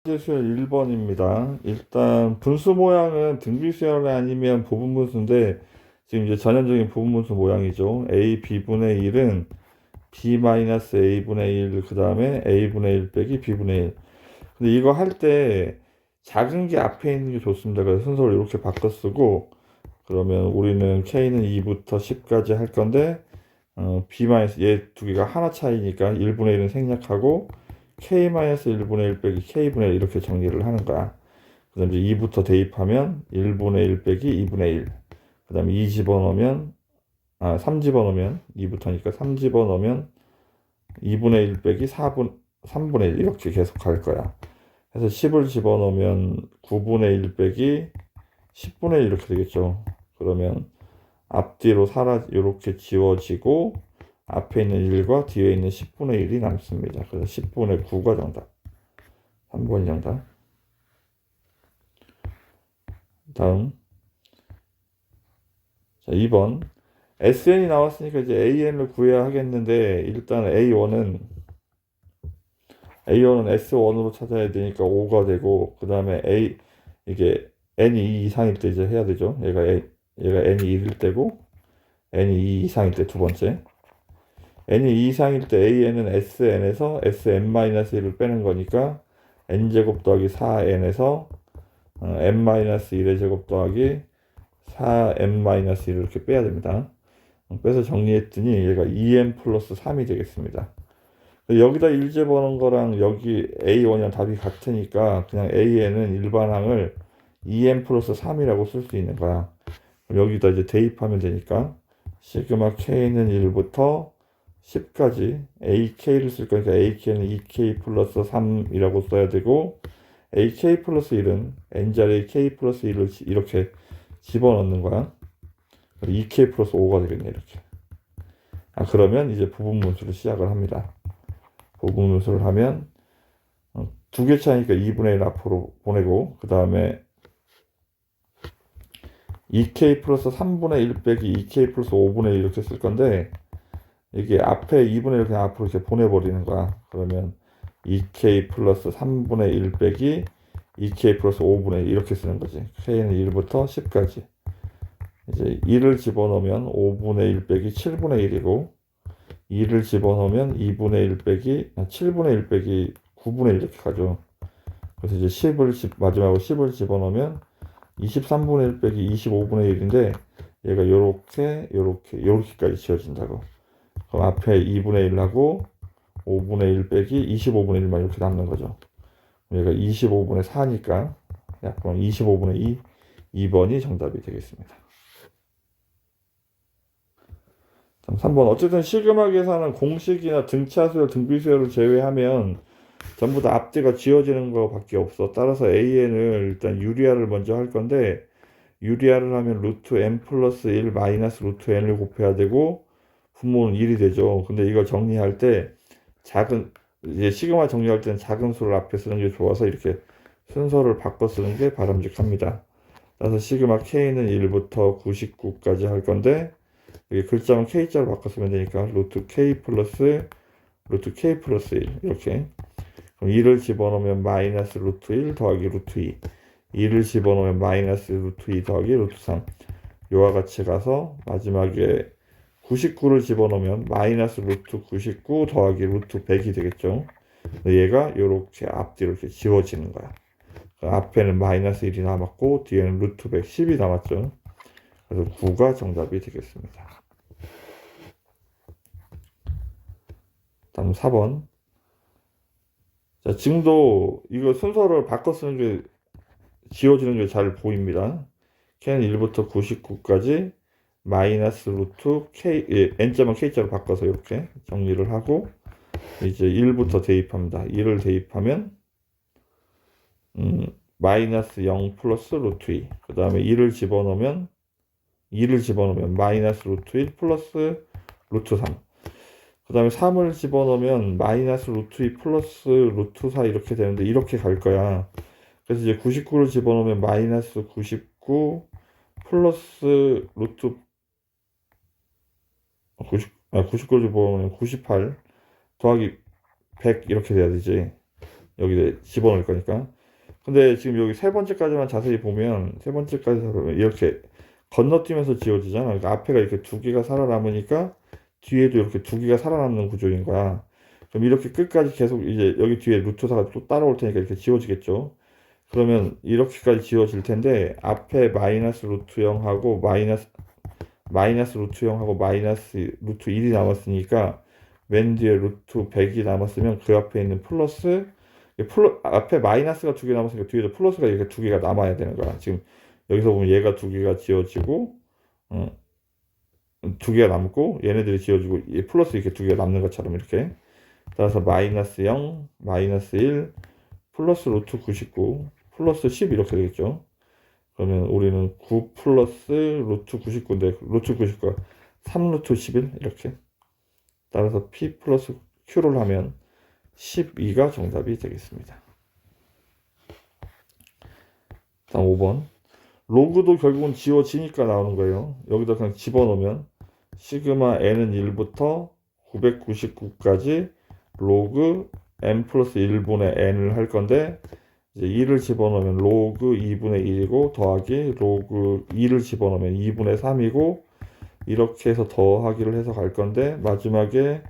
수열 1번입니다. 일단 분수 모양은 등비수열이 아니면 부분분수인데 지금 이제 전형적인 부분분수 모양이죠. a b분의 1은 b-a분의 1 그 다음에 a분의 1 빼기 b분의 1. 근데 이거 할 때 작은 게 앞에 있는 게 좋습니다. 그래서 순서를 이렇게 바꿔 쓰고 그러면 우리는 k는 2부터 10까지 할 건데 b- 얘 두 개가 하나 차이니까 1분의 1은 생략하고 k-1분의 1 빼기 k분의 1 이렇게 정리를 하는 거야. 그 다음에 2부터 대입하면 1분의 1 빼기 2분의 1. 그 다음에 2 집어넣으면 3 집어넣으면 2부터니까 3 집어넣으면 2분의 1 빼기 3분의 1 이렇게 계속 갈 거야. 그래서 10을 집어넣으면 9분의 1 빼기 10분의 1 이렇게 되겠죠. 그러면 앞뒤로 이렇게 지워지고 앞에 있는 1과 뒤에 있는 10분의 1이 남습니다. 그래서 10분의 9가 정답. 3번이 정답. 다음. 자, 2번. SN이 나왔으니까 이제 AN을 구해야 하겠는데, 일단 A1은 S1으로 찾아야 되니까 5가 되고, 그 다음에 이게 N이 2 이상일 때 이제 해야 되죠. 얘가 N이 1일 때고, N이 2 이상일 때 두 번째. n이 2 이상일 때 an은 sn에서 sn-1을 빼는 거니까 n제곱 더하기 4n에서 n-1의 제곱 더하기 4n-1을 이렇게 빼야 됩니다. 빼서 정리했더니 얘가 2n 플러스 3이 되겠습니다. 여기다 1 집어넣은 거랑 여기 A1이랑 답이 같으니까 그냥 AN은 일반항을 2n 플러스 3이라고 쓸 수 있는 거야. 여기다 이제 대입하면 되니까 시그마 K는 1부터 10까지 AK를 쓸 거니까 AK는 2K 플러스 3이라고 써야 되고 AK 플러스 1은 N자리에 K 플러스 1을 이렇게 집어넣는 거야. 2K 플러스 5가 되겠네 이렇게. 그러면 이제 부분분수를 시작을 합니다. 부분분수를 하면 두 개 차이니까 2분의 1 앞으로 보내고 그 다음에 2K 플러스 3분의 1 빼기 2K 플러스 5분의 1 이렇게 쓸 건데 이게 앞에 2분의 1 그냥 앞으로 이렇게 보내버리는 거야. 그러면 2K 플러스 3분의 1 빼기 2K 플러스 5분의 1 이렇게 쓰는 거지. K는 1부터 10까지. 이제 1을 집어넣으면 5분의 1 빼기 7분의 1이고 2를 집어넣으면 2분의 1 빼기 7분의 1 빼기 9분의 1 이렇게 가죠. 그래서 이제 마지막으로 10을 집어넣으면 23분의 1 빼기 25분의 1인데 얘가 요렇게까지 지어진다고. 그럼 앞에 2분의 1하고 5분의 1 빼기 25분의 1만 이렇게 남는 거죠. 얘가 25분의 4니까 약분 25분의 2, 2번이 정답이 되겠습니다. 3번. 어쨌든 시그마 계산은 공식이나 등차수열, 등비수열을 제외하면 전부 다 앞뒤가 지워지는 거밖에 없어. 따라서 AN을 일단 유리화를 먼저 할 건데 유리화를 하면 루트 n 플러스 1 마이너스 루트 n을 곱해야 되고 분모는 1이 되죠. 근데 이걸 정리할 때 이제 시그마 정리할 때는 작은 수를 앞에 쓰는 게 좋아서 이렇게 순서를 바꿔 쓰는 게 바람직합니다. 따라서 시그마 K는 1부터 99까지 할 건데 여기 글자만 K자로 바꿔 쓰면 되니까 루트 K 플러스 1 이렇게. 그럼 2를 집어넣으면 마이너스 루트 1 더하기 루트 2. 2를 집어넣으면 마이너스 루트 2 더하기 루트 3. 요와 같이 가서 마지막에 99를 집어넣으면 마이너스 루트 99 더하기 루트 100이 되겠죠. 얘가 이렇게 앞뒤로 이렇게 지워지는 거야. 앞에는 마이너스 1이 남았고 뒤에는 루트 110이 남았죠. 그래서 9가 정답이 되겠습니다. 다음 4번. 자, 지금도 이거 순서를 바꿔 쓰는 게 지워지는 게 잘 보입니다. K는 1부터 99까지 마이너스 루트 K, N자만 K자로 바꿔서 이렇게 정리를 하고 이제 1부터 대입합니다. 1을 대입하면 마이너스 0 플러스 루트 2. 그 다음에 2를 집어넣으면 마이너스 루트 1 플러스 루트 3. 그 다음에 3을 집어넣으면 마이너스 루트 2 플러스 루트 4 이렇게 되는데 이렇게 갈 거야. 그래서 이제 99를 집어넣으면 마이너스 99 플러스 루트 99를 집어넣으면 98 더하기 100 이렇게 돼야 되지. 여기 집어넣을 거니까. 근데 지금 여기 세 번째까지만 자세히 보면, 세 번째까지 보면 이렇게 건너뛰면서 지워지잖아. 그러니까 앞에가 이렇게 두 개가 살아남으니까 뒤에도 이렇게 두 개가 살아남는 구조인 거야. 그럼 이렇게 끝까지 계속 이제 여기 뒤에 루트 4가 또 따라올 테니까 이렇게 지워지겠죠. 그러면 이렇게까지 지워질 텐데 앞에 마이너스 루트 0하고 마이너스 루트 0하고 마이너스 루트 1이 남았으니까 맨 뒤에 루트 100이 남았으면 그 앞에 있는 앞에 마이너스가 두 개 남았으니까 뒤에도 플러스가 이렇게 두 개가 남아야 되는 거야. 지금 여기서 보면 얘가 두 개가 지워지고 어, 두 개가 남고 얘네들이 지워지고 얘 플러스 이렇게 두 개가 남는 것처럼 이렇게 따라서 마이너스 0, 마이너스 1, 플러스 루트 99, 플러스 10 이렇게 되겠죠. 그러면 우리는 9 플러스 루트 99인데 루트 99가 3 루트 11 이렇게 따라서 P 플러스 Q를 하면 12가 정답이 되겠습니다. 다음 5번 로그도 결국은 지워지니까 나오는 거예요. 여기다 그냥 집어넣으면 시그마 n은 1부터 999까지 로그 n 플러스 1분의 n을 할 건데 이제 2를 집어넣으면 로그 2분의 1이고 더하기 로그 2를 집어넣으면 2분의 3이고 이렇게 해서 더하기를 해서 갈 건데 마지막에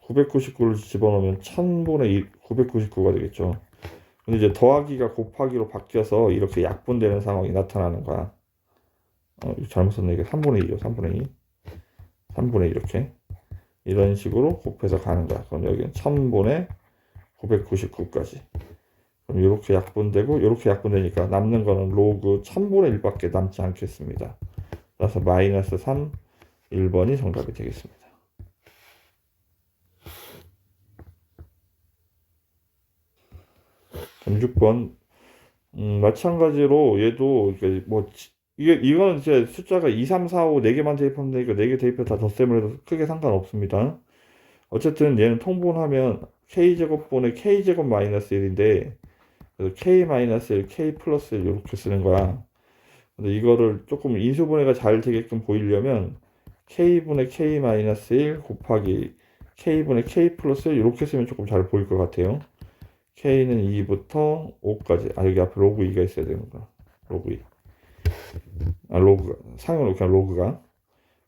999를 집어넣으면 1000분의 999가 되겠죠. 근데 이제 더하기가 곱하기로 바뀌어서 이렇게 약분되는 상황이 나타나는 거야. 이거 잘못 썼네. 이게 3분의 2죠. 3분의 2. 3분의 2 이렇게. 이런 식으로 곱해서 가는 거야. 그럼 여기는 1000분의 999까지. 그럼 이렇게 약분되고 이렇게 약분되니까 남는 거는 로그 1000분의 1밖에 남지 않겠습니다. 따라서 마이너스 3, 1번이 정답이 되겠습니다. 그럼 6번 마찬가지로 얘도 뭐 이거는 이제 숫자가 2, 3, 4, 5 4개만 대입하면 되니까 4개 대입해서 다 덧셈을 해도 크게 상관없습니다. 어쨌든 얘는 통분하면 k제곱분의 k제곱 마이너스 1인데 그래서 k 마이너스 1, k 플러스 1 이렇게 쓰는 거야. 근데 이거를 조금 인수분해가 잘 되게끔 보이려면 k분의 k 마이너스 1 곱하기 k분의 k 플러스 1 이렇게 쓰면 조금 잘 보일 것 같아요. k는 2부터 5까지. 여기 앞에 로그 2가 있어야 되는 거야. 로그 2. 로그가. 상용으로 그냥 로그가.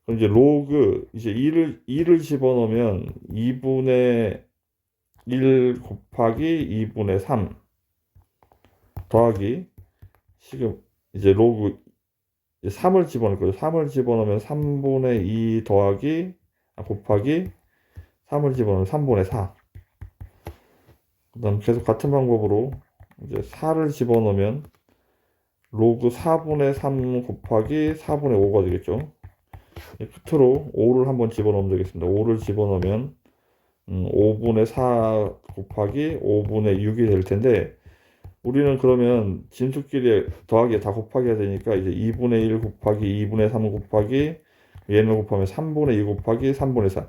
그럼 이제 로그, 이제 2를 집어넣으면 2분의 1 곱하기 2분의 3 더하기 지금 이제 로그 3을 집어넣을 거죠. 3을 집어넣으면 3분의 2 더하기 곱하기 3을 집어넣으면 3분의 4. 그 다음 계속 같은 방법으로 이제 4를 집어넣으면 로그 4분의 3 곱하기 4분의 5가 되겠죠. 끝으로 5를 한번 집어넣으면 되겠습니다. 5를 집어넣으면 5분의 4 곱하기 5분의 6이 될 텐데 우리는 그러면 진수끼리 더하기 다 곱하기 해야 되니까 이제 2분의 1 곱하기 2분의 3 곱하기 얘를 곱하면 3분의 2 곱하기 3분의 4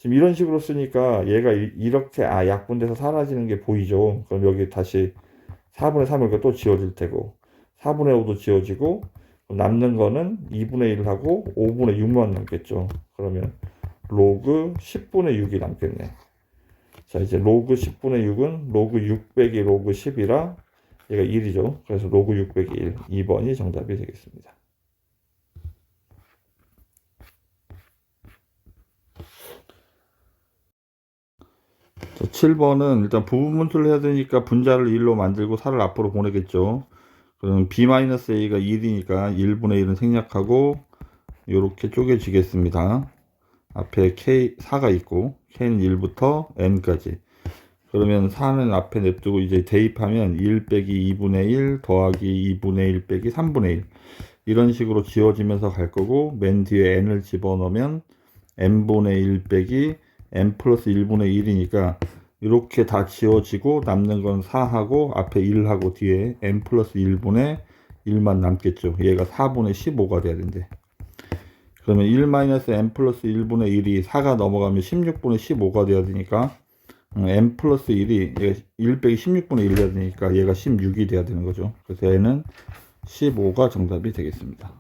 지금 이런 식으로 쓰니까 얘가 이렇게 약분돼서 사라지는 게 보이죠. 그럼 여기 다시 4분의 3을 또 지워질 테고 4분의 5도 지워지고 남는 거는 2분의 1하고 5분의 6만 남겠죠. 그러면 로그 10분의 6이 남겠네. 자 이제 로그 10분의 6은 로그 6 빼기 로그 10이라 얘가 1이죠. 그래서 로그 6 빼기 1 2번이 정답이 되겠습니다. 자, 7번은 일단 부분분수를 해야 되니까 분자를 1로 만들고 4를 앞으로 보내겠죠. 그럼 b-a가 1이니까 1분의 1은 생략하고 이렇게 쪼개지겠습니다. 앞에 k 4가 있고 k는 1부터 n까지. 그러면 4는 앞에 냅두고 이제 대입하면 1 빼기 2분의 1 더하기 2분의 1 빼기 3분의 1 이런 식으로 지워지면서 갈 거고 맨 뒤에 n을 집어넣으면 n분의 1 빼기 n 플러스 1분의 1이니까 이렇게 다 지워지고 남는 건 4하고 앞에 1하고 뒤에 n 플러스 1분의 1만 남겠죠. 얘가 4분의 15가 돼야 된대. 그러면 1-n 플러스 1분의 1이 4가 넘어가면 16분의 15가 돼야 되니까 n 플러스 1이 얘가 1 빼기 16분의 1이 돼야 되니까 얘가 16이 돼야 되는 거죠. 그래서 얘는 15가 정답이 되겠습니다.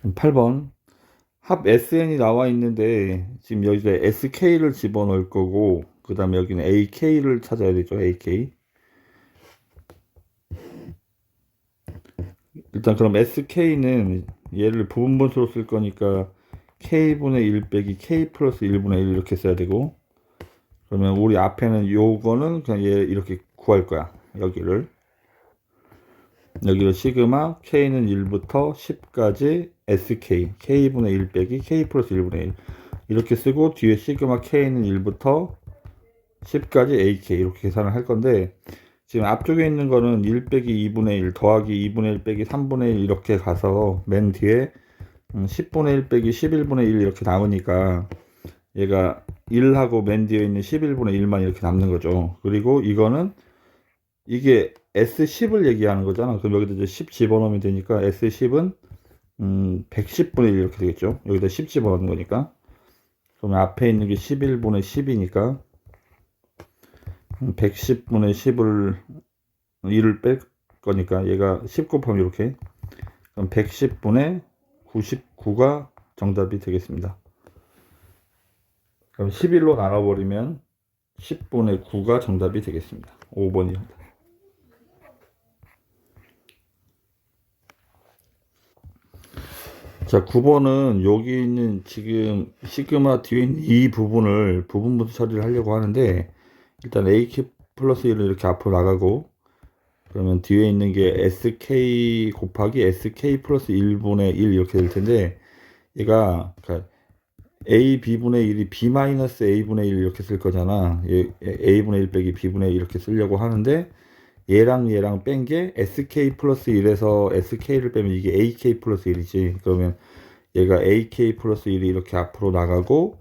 8번 합 SN이 나와 있는데 지금 여기서 SK를 집어넣을 거고 그 다음에 여기는 AK를 찾아야 되죠. AK 일단 그럼 SK는 얘를 부분분수로 쓸 거니까 K분의 1 빼기 K 플러스 1분의 1 이렇게 써야 되고, 그러면 우리 앞에는 요거는 그냥 얘 이렇게 구할 거야. 여기를 시그마 K는 1부터 10까지 SK K분의 1 빼기 K 플러스 1분의 1 이렇게 쓰고, 뒤에 시그마 K는 1부터 10까지 AK 이렇게 계산을 할 건데, 지금 앞쪽에 있는 거는 1 빼기 2분의 1 더하기 2분의 1 빼기 3분의 1 이렇게 가서 맨 뒤에 10분의 1 빼기 11분의 1 이렇게 남으니까 얘가 1하고 맨 뒤에 있는 11분의 1만 이렇게 남는 거죠. 그리고 이거는 이게 S10을 얘기하는 거잖아. 그럼 여기다 이제 10 집어넣으면 되니까 S10은 110분의 1 이렇게 되겠죠. 여기다 10 집어넣는 거니까. 그러면 앞에 있는 게 11분의 10이니까 110분의 10을 1을 뺄 거니까 얘가 10 곱하면 이렇게, 그럼 110분의 99가 정답이 되겠습니다. 그럼 11로 나눠버리면 10분의 9가 정답이 되겠습니다. 5번입니다. 자, 9번은 여기 있는 지금 시그마 뒤에 있는 이 부분을 부분분수 처리를 하려고 하는데, 일단 AK 플러스 1을 이렇게 앞으로 나가고, 그러면 뒤에 있는 게 SK 곱하기 SK 플러스 1분의 1 이렇게 될 텐데, 얘가 그러니까 A B분의 1이 B 마이너스 A분의 1 이렇게 쓸 거잖아. A분의 1 빼기 B분의 1 이렇게 쓰려고 하는데, 얘랑 뺀 게 SK 플러스 1에서 SK를 빼면 이게 AK 플러스 1이지. 그러면 얘가 AK 플러스 1이 이렇게 앞으로 나가고,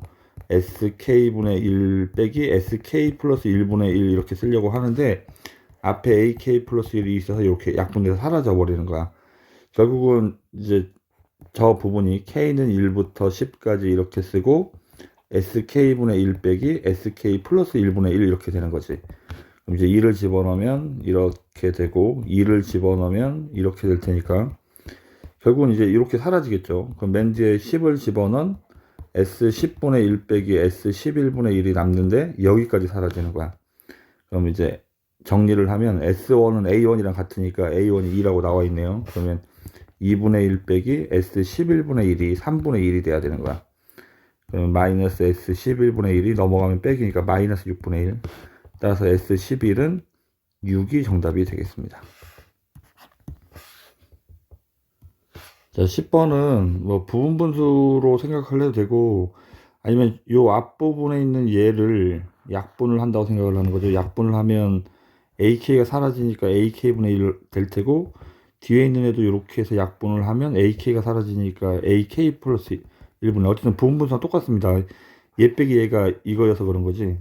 SK분의 1 빼기 SK 플러스 1분의 1 이렇게 쓰려고 하는데, 앞에 AK 플러스 1이 있어서 이렇게 약분돼서 사라져 버리는 거야. 결국은 이제 저 부분이 K는 1부터 10까지 이렇게 쓰고, SK분의 1 빼기 SK 플러스 1분의 1 이렇게 되는 거지. 그럼 이제 2를 집어넣으면 이렇게 되고, 2를 집어넣으면 이렇게 될 테니까 결국은 이제 이렇게 사라지겠죠. 그럼 맨 뒤에 10을 집어넣은 S10분의 1 빼기 S11분의 1이 남는데 여기까지 사라지는 거야. 그럼 이제 정리를 하면 S1은 A1이랑 같으니까 A1이 2라고 나와 있네요. 그러면 2분의 1 빼기 S11분의 1이 3분의 1이 돼야 되는 거야. 그러면 마이너스 S11분의 1이 넘어가면 빼기니까 마이너스 6분의 1. 따라서 S11은 6이 정답이 되겠습니다. 자, 10번은 뭐 부분분수로 생각을 해도 되고, 아니면 요 앞부분에 있는 얘를 약분을 한다고 생각을 하는 거죠. 약분을 하면 AK가 사라지니까 AK분의 1 될 테고, 뒤에 있는 애도 이렇게 해서 약분을 하면 AK가 사라지니까 AK 플러스 1분의, 어쨌든 부분분수랑 똑같습니다. 얘 빼기 얘가 이거여서 그런 거지.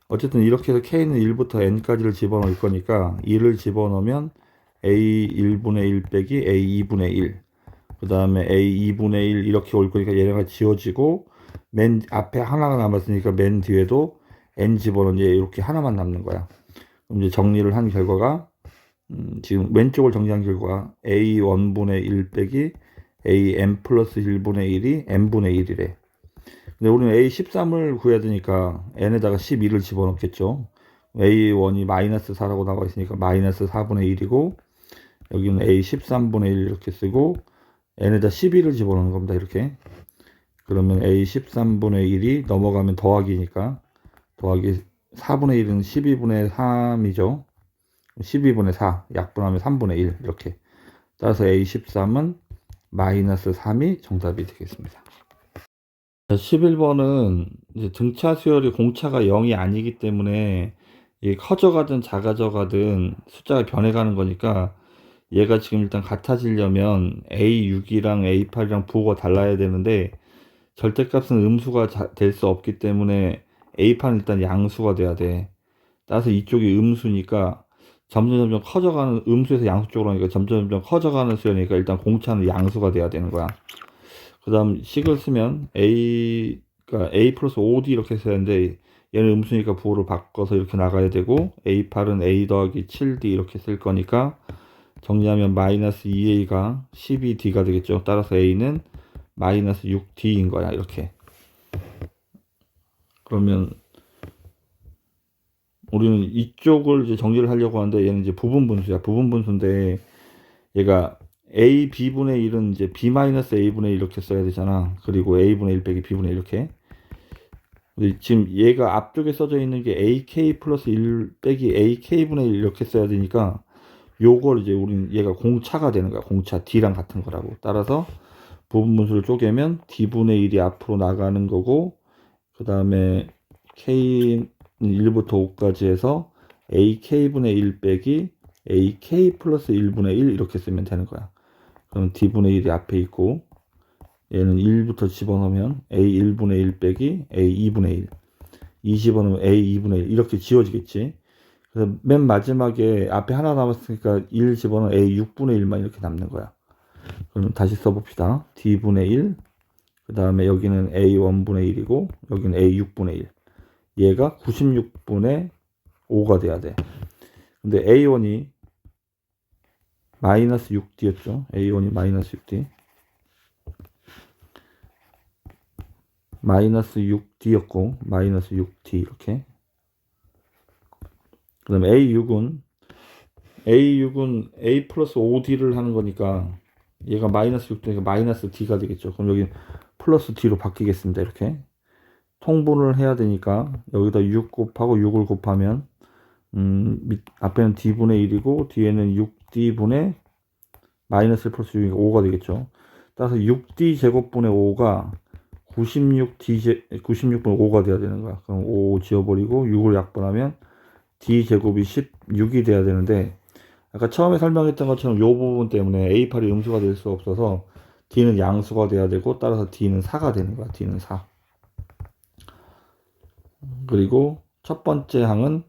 어쨌든 이렇게 해서 K는 1부터 N까지를 집어넣을 거니까 2를 집어넣으면 A1분의 1 빼기 A2분의 1, 그 다음에 A2분의 1 이렇게 올 거니까 얘네가 지워지고, 맨 앞에 하나가 남았으니까 맨 뒤에도 N 집어넣은 얘 이렇게 하나만 남는 거야. 그럼 이제 정리를 한 결과가, 지금 왼쪽을 정리한 결과 A1분의 1 빼기 AN 플러스 1분의 1이 N분의 1이래. 근데 우리는 A13을 구해야 되니까 N에다가 12를 집어넣겠죠. A1이 마이너스 4라고 나와 있으니까 마이너스 4분의 1이고, 여기는 A13분의 1 이렇게 쓰고, N에다 12를 집어넣는 겁니다. 이렇게. 그러면 A13분의 1이 넘어가면 더하기니까, 더하기 4분의 1은 12분의 3이죠. 12분의 4, 약분하면 3분의 1 이렇게. 따라서 A13은 마이너스 3이 정답이 되겠습니다. 11번은 이제 등차 수열이 공차가 0이 아니기 때문에 이게 커져가든 작아져가든 숫자가 변해가는 거니까, 얘가 지금 일단 같아지려면 A6이랑 A8이랑 부호가 달라야 되는데, 절대값은 음수가 될 수 없기 때문에 A8은 일단 양수가 돼야 돼. 따라서 이쪽이 음수니까 점점 커져가는, 음수에서 양수 쪽으로 하니까 점점 커져가는 수열이니까 일단 공차는 양수가 돼야 되는 거야. 그 다음 식을 쓰면 그러니까 A 플러스 5D 이렇게 써야 하는데, 얘는 음수니까 부호를 바꿔서 이렇게 나가야 되고, A8은 A 더하기 7D 이렇게 쓸 거니까 정리하면 마이너스 2A가 12D가 되겠죠. 따라서 A는 마이너스 6D인 거야. 이렇게. 그러면 우리는 이쪽을 이제 정리를 하려고 하는데, 얘는 이제 부분분수야. 부분분수인데 얘가 a b분의 1은 이제 b 마이너스 a분의 1 이렇게 써야 되잖아. 그리고 a분의 1 빼기 b분의 1 이렇게. 지금 얘가 앞쪽에 써져 있는 게 ak 플러스 1 빼기 ak분의 1 이렇게 써야 되니까 요걸 이제 우린 얘가 공차가 되는 거야. 공차 d랑 같은 거라고. 따라서 부분분수를 쪼개면 d분의 1이 앞으로 나가는 거고, 그 다음에 k는 1부터 5까지 해서 ak분의 1 빼기 ak 플러스 1분의 1 이렇게 쓰면 되는 거야. 그럼 d분의 1이 앞에 있고, 얘는 1부터 집어넣으면 a1분의 1 빼기 a2분의 1, 2 집어넣으면 a2분의 1 이렇게 지워지겠지. 그래서 맨 마지막에 앞에 하나 남았으니까 1 집어넣으면 a6분의 1만 이렇게 남는 거야. 그럼 다시 써봅시다. d분의 1, 그 다음에 여기는 a1분의 1이고 여기는 a6분의 1. 얘가 96분의 5가 돼야 돼. 근데 a1이 마이너스 6d였죠. a1이 마이너스 6d. 마이너스 6d였고 마이너스 6d 이렇게. 그 다음에 a6은 a 플러스 5d를 하는 거니까 얘가 마이너스 6d니까 마이너스 d가 되겠죠. 그럼 여기 플러스 d로 바뀌겠습니다. 이렇게 통분을 해야 되니까 여기다 6 곱하고 6을 곱하면 앞에는 d분의 1이고 뒤에는 6d분의 마이너스 플러스 6이니까 5가 되겠죠. 따라서 6d 제곱분의 5가 96분의 5가 돼야 되는 거야. 그럼 5 지워버리고 6을 약분하면 d 제곱이 16이 돼야 되는데, 아까 처음에 설명했던 것처럼 이 부분 때문에 a8이 음수가 될 수 없어서 d는 양수가 돼야 되고, 따라서 d는 4가 되는 거야. d는 4. 그리고 첫 번째 항은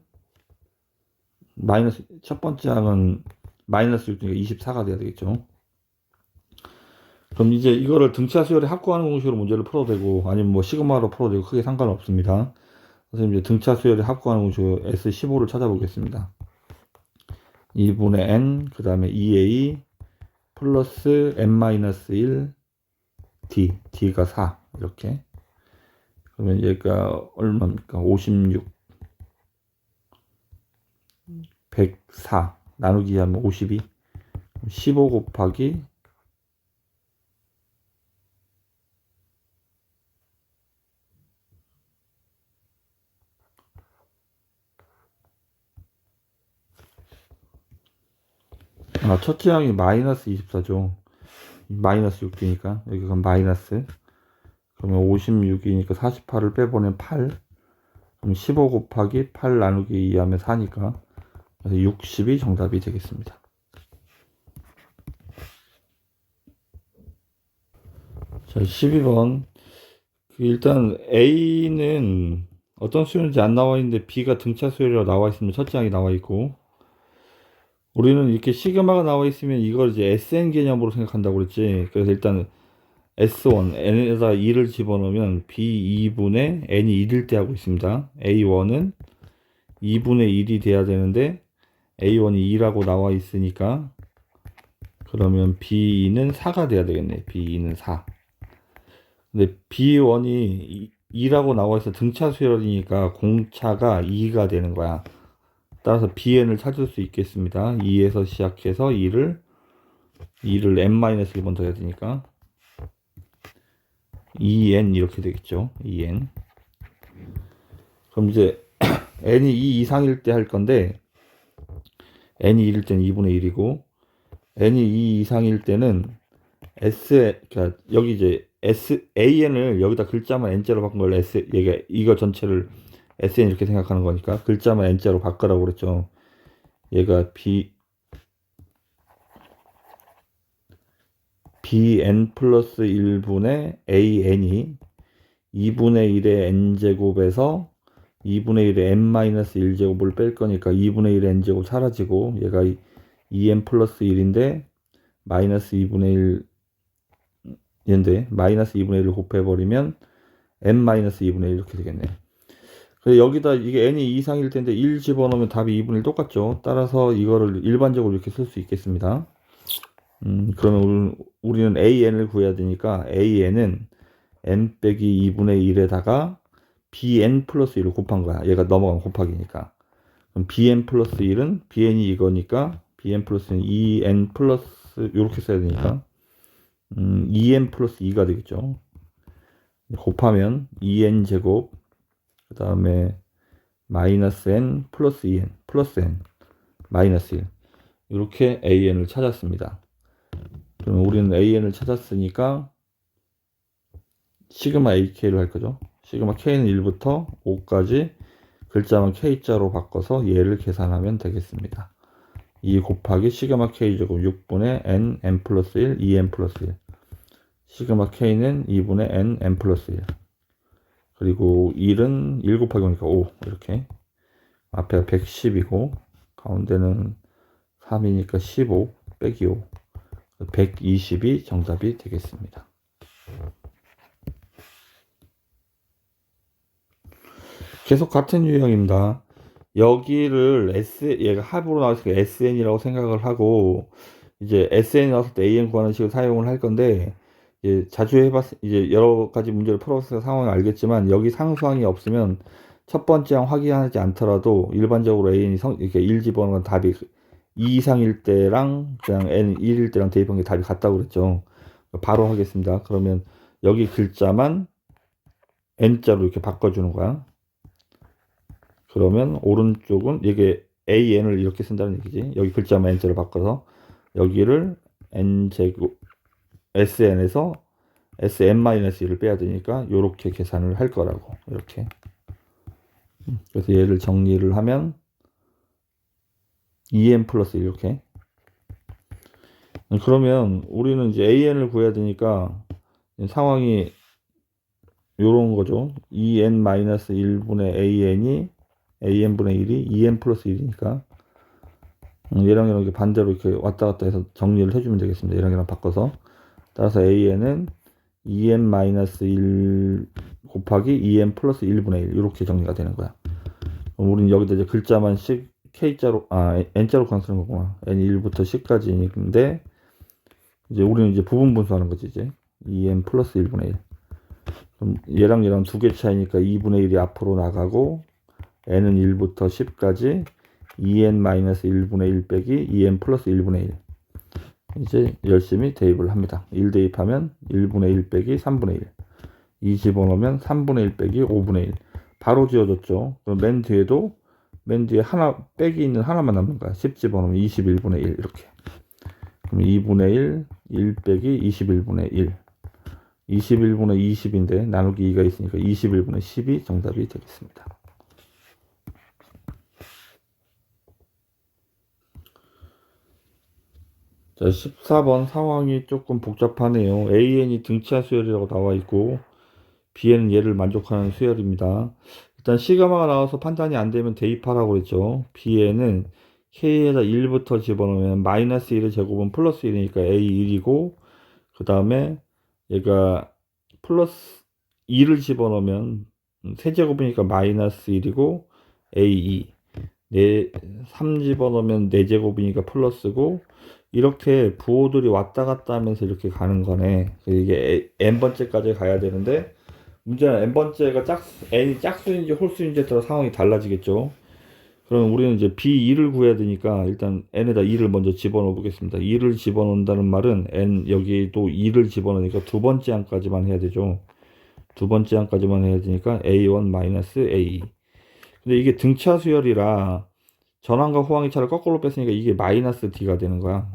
마이너스 6이니까 24가 돼야 되겠죠. 그럼 이제 이거를 등차 수열에 합구하는 공식으로 문제를 풀어도 되고 아니면 뭐 시그마로 풀어도 되고 크게 상관없습니다. 그래서 이제 등차 수열에 합구하는 공식으로 S15를 찾아보겠습니다. 2분의 n 그 다음에 2a 플러스 n-1 d가 4 이렇게. 그러면 얘가 얼마입니까? 56 104 나누기 하면 52 15 곱하기 첫째 항이 마이너스 24죠. 마이너스 6이니까 여기가 마이너스, 그러면 56이니까 48을 빼보면 8, 그럼 15 곱하기 8 나누기 2 하면 4니까 그래서 60이 정답이 되겠습니다. 자, 12번. 일단 A는 어떤 수열인지 안 나와 있는데 B가 등차 수열이라고 나와 있으면 첫째 항이 나와 있고, 우리는 이렇게 시그마가 나와 있으면 이걸 이제 SN 개념으로 생각한다고 그랬지. 그래서 일단 S1, N에다 2를 집어넣으면 B2분의 N이 1일 때 하고 있습니다. A1은 2분의 1이 돼야 되는데 A1이 2라고 나와 있으니까 그러면 B는 4가 돼야 되겠네. B는 4. 근데 B1이 2라고 나와 있어 등차 수열이니까 공차가 2가 되는 거야. 따라서 bn을 찾을 수 있겠습니다. 2에서 시작해서 2를 n-1번 더해야 되니까 2n 이렇게 되겠죠. 2n. 그럼 이제 n이 2 이상일 때 할 건데, n이 1일 때는 2분의 1이고 n이 2 이상일 때는 그러니까 여기 이제 an을 여기다 글자만 n자로 바꾼 걸 얘가 이거 전체를 SN 이렇게 생각하는 거니까 글자만 N자로 바꾸라고 그랬죠. 얘가 BN 플러스 1분의 AN이 2분의 1의 N제곱에서 2분의 1의 N-1제곱을 뺄 거니까 2분의 1의 N제곱 사라지고 얘가 2N 플러스 1인데 마이너스 2분의 1인데 마이너스 2분의 1을 곱해버리면 N-2분의 1 이렇게 되겠네. 여기다 이게 n이 2 이상일 텐데 1 집어넣으면 답이 2분의 1 똑같죠. 따라서 이거를 일반적으로 이렇게 쓸 수 있겠습니다. 그러면 우리는 an을 구해야 되니까 an은 n 빼기 2분의 1에다가 bn 플러스 1을 곱한 거야. 얘가 넘어간 곱하기니까. 그럼 bn 플러스 1은 bn이 이거니까 bn 플러스 1은 2n 플러스 플러스 요렇게 써야 되니까 2n 플러스 2가 되겠죠. 곱하면 2n 제곱 그 다음에 마이너스 n 플러스 2n 플러스 n 마이너스 1 이렇게 an을 찾았습니다. 그러면 우리는 an을 찾았으니까 시그마 ak를 할 거죠. 시그마 k는 1부터 5까지 글자만 k자로 바꿔서 얘를 계산하면 되겠습니다. 2 곱하기 시그마 k 제곱 6분의 n 플러스 1 2n 플러스 1 시그마 k는 2분의 n 플러스 1 그리고 1은 1 곱하기 5니까 5 이렇게 앞에가 110이고 가운데는 3이니까 15 빼기 5 120이 정답이 되겠습니다. 계속 같은 유형입니다. 여기를 얘가 합으로 나왔으니까 SN이라고 생각을 하고 이제 SN이 나왔을 때 AN 구하는 식으로 사용을 할 건데 이제 자주 이제 여러 가지 문제를 풀어서 상황을 알겠지만 여기 상수항이 없으면 첫 번째 항 확인하지 않더라도 일반적으로 AN이 이렇게 1 집어넣은 답이 2 이상일 때랑 그냥 N 1일 때랑 대입한 게 답이 같다고 그랬죠. 바로 하겠습니다. 그러면 여기 글자만 N자로 이렇게 바꿔주는 거야. 그러면 오른쪽은 이게 AN을 이렇게 쓴다는 얘기지. 여기 글자만 N자로 바꿔서 여기를 N제곱 SN에서 SN-1을 빼야 되니까 이렇게 계산을 할 거라고 이렇게. 그래서 얘를 정리를 하면 2n 플러스 이렇게. 그러면 우리는 이제 AN을 구해야 되니까 상황이 요런 거죠. 2n-1분의 AN이 AN분의 1이 2n 플러스 1이니까 얘랑 이렇게 반대로 이렇게 왔다 갔다 해서 정리를 해주면 되겠습니다. 얘랑 이랑 바꿔서 따라서 AN은 2n-1 곱하기 2n 플러스 1분의 1 이렇게 정리가 되는 거야. 그럼 우리는 여기다 이제 글자만 K자로 N자로 그냥 쓰는 거구나. N이 1부터 10까지인데 이제 우리는 이제 부분 분수하는 거지 이제 2n 플러스 1분의 1 그럼 얘랑 두 개 차이니까 2분의 1이 앞으로 나가고 n은 1부터 10까지 2n-1분의 1 빼기 2n 플러스 1분의 1 이제 열심히 대입을 합니다. 1 대입하면 1분의 1 빼기 3분의 1 2 집어넣으면 3분의 1 빼기 5분의 1 바로 지워졌죠. 그럼 맨 뒤에 하나 빼기 있는 하나만 남는 거야. 10 집어넣으면 21분의 1 이렇게 그럼 2분의 1 빼기 21분의 1 21분의 20인데 나누기 2가 있으니까 21분의 10이 정답이 되겠습니다. 자, 14번 상황이 조금 복잡하네요. AN이 등차 수열이라고 나와 있고 B에는 얘를 만족하는 수열입니다. 일단 시그마가 나와서 판단이 안 되면 대입하라고 그랬죠. B에는 K에다 1부터 집어넣으면 마이너스 1의 제곱은 플러스 1이니까 A1이고 그 다음에 얘가 플러스 2를 집어넣으면 세제곱이니까 마이너스 1이고 A2 3 집어넣으면 4제곱이니까 플러스고 이렇게 부호들이 왔다 갔다 하면서 이렇게 가는 거네. 이게 n번째까지 가야 되는데 문제는 n번째가 n이 짝수인지 홀수인지에 따라 상황이 달라지겠죠. 그럼 우리는 이제 B2를 구해야 되니까 일단 n에다 2를 먼저 집어넣어 보겠습니다. 2를 집어넣는다는 말은 n 여기도 2를 집어넣으니까 두 번째 항까지만 해야 되죠. 두 번째 항까지만 해야 되니까 A1-A2 근데 이게 등차 수열이라 전항과 후항의 차를 거꾸로 뺐으니까 이게 마이너스 D가 되는 거야.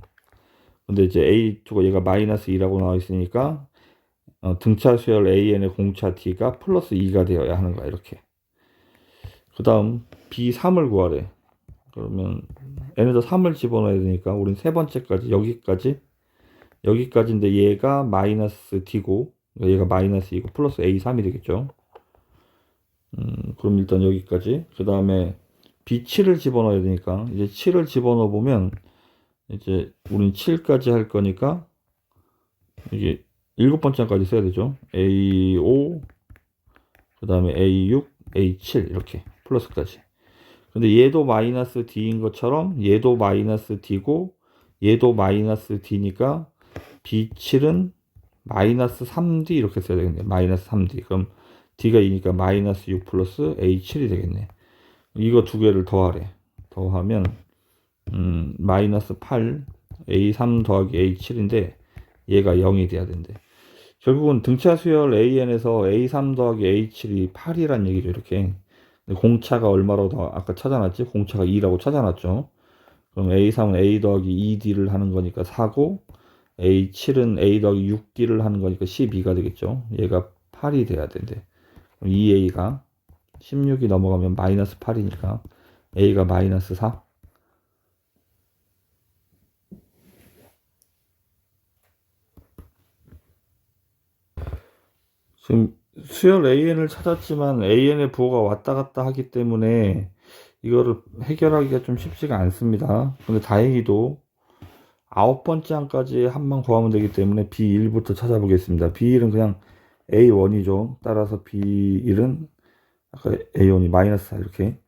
근데 이제 A2가 얘가 마이너스 2라고 나와 있으니까 등차 수열 AN의 공차 D가 플러스 2가 되어야 하는 거야. 이렇게. 그 다음 B3을 구하래. 그러면 N에다 3을 집어넣어야 되니까 우린 세 번째까지 여기까지인데 얘가 마이너스 D고 얘가 마이너스 2고 플러스 A3이 되겠죠. 그럼 일단 여기까지. 그 다음에 B7을 집어넣어야 되니까 이제 7을 집어넣어 보면 이제 우린 7까지 할 거니까 이게 7번째까지 써야 되죠. A5 그 다음에 A6 A7 이렇게 플러스까지. 근데 얘도 마이너스 D인 것처럼 얘도 마이너스 D고 얘도 마이너스 D니까 B7은 마이너스 3D 이렇게 써야 되겠네. 마이너스 3D. 그럼 D가 2니까 마이너스 6 플러스 A7이 되겠네. 이거 두 개를 더하래. 더하면 마이너스 8 A3 더하기 A7인데 얘가 0이 돼야 된대. 결국은 등차 수열 AN에서 A3 더하기 A7이 8이란 얘기죠. 이렇게. 공차가 얼마로 더 아까 찾아놨지? 공차가 2라고 찾아놨죠. 그럼 A3은 A 더하기 2D를 하는 거니까 4고 A7은 A 더하기 6D를 하는 거니까 12가 되겠죠. 얘가 8이 돼야 된대. 그럼 2A가 16이 넘어가면 마이너스 8이니까 A가 마이너스 4. 지금 수열 AN을 찾았지만 AN의 부호가 왔다 갔다 하기 때문에 이거를 해결하기가 좀 쉽지가 않습니다. 근데 다행히도 9번째 항까지 한번 구하면 되기 때문에 B1부터 찾아보겠습니다. B1은 그냥 A1이죠. 따라서 B1은 아까 A1이 마이너스 4 이렇게.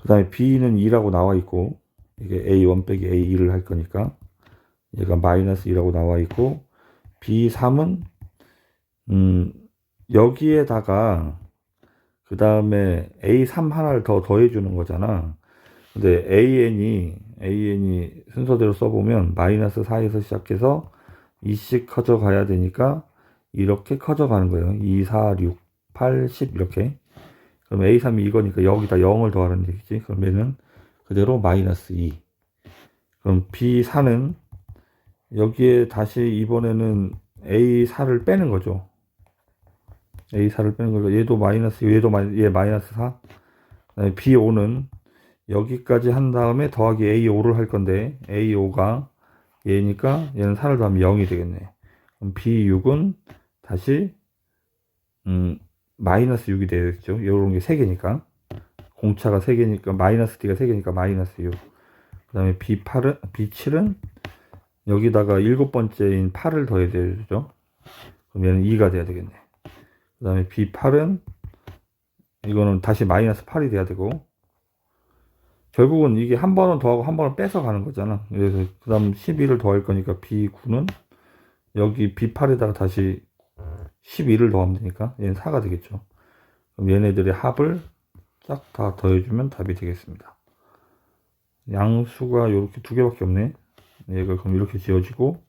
그 다음에 B는 2라고 나와 있고 이게 A1 빼기 A2를 할 거니까 얘가 마이너스 2라고 나와 있고 B3은 여기에다가 그 다음에 A3 하나를 더 더해주는 거잖아. 근데 AN이 순서대로 써보면 마이너스 4에서 시작해서 2씩 커져가야 되니까 이렇게 커져가는 거예요. 2, 4, 6, 8, 10 이렇게. 그럼 A3이 이거니까 여기다 0을 더하는 얘기지. 그럼 얘는 그대로 마이너스 2. 그럼 B4는 여기에 다시 이번에는 A4를 빼는 거죠. A4를 빼는 거고 얘도 마이너스, 얘 마이너스 4. 그다음에 B5는 여기까지 한 다음에 더하기 A5를 할 건데 A5가 얘니까 얘는 4를 더하면 0이 되겠네. 그럼 B6은 다시 마이너스 6이 되겠죠. 이런 게 3개니까 공차가 3개니까 마이너스 D가 3개니까 마이너스 6. 그 다음에 B7은 여기다가 7번째인 8을 더해야 되죠. 그럼 얘는 2가 돼야 되겠네. 그 다음에 B8은 이거는 다시 마이너스 8이 돼야 되고 결국은 이게 한 번은 더하고 한 번은 뺏어 가는 거잖아. 그래서 그 다음 12를 더할 거니까 B9는 여기 B8에다가 다시 12를 더하면 되니까 얘는 4가 되겠죠. 그럼 얘네들의 합을 싹 다 더해주면 답이 되겠습니다. 양수가 이렇게 두 개밖에 없네. 얘가 그럼 이렇게 지어지고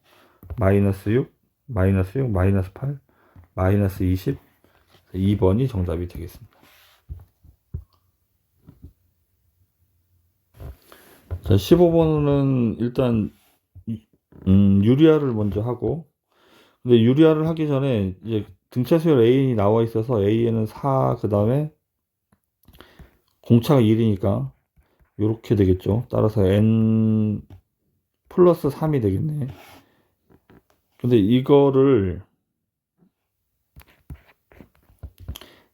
마이너스 6, 마이너스 6, 마이너스 8, 마이너스 20, 2번이 정답이 되겠습니다. 자, 15번은 일단 유리화를 먼저 하고 근데 유리화를 하기 전에 이제 등차 수열 AN이 나와 있어서 AN은 4, 그 다음에 공차가 1이니까 이렇게 되겠죠. 따라서 N 플러스 3이 되겠네. 근데 이거를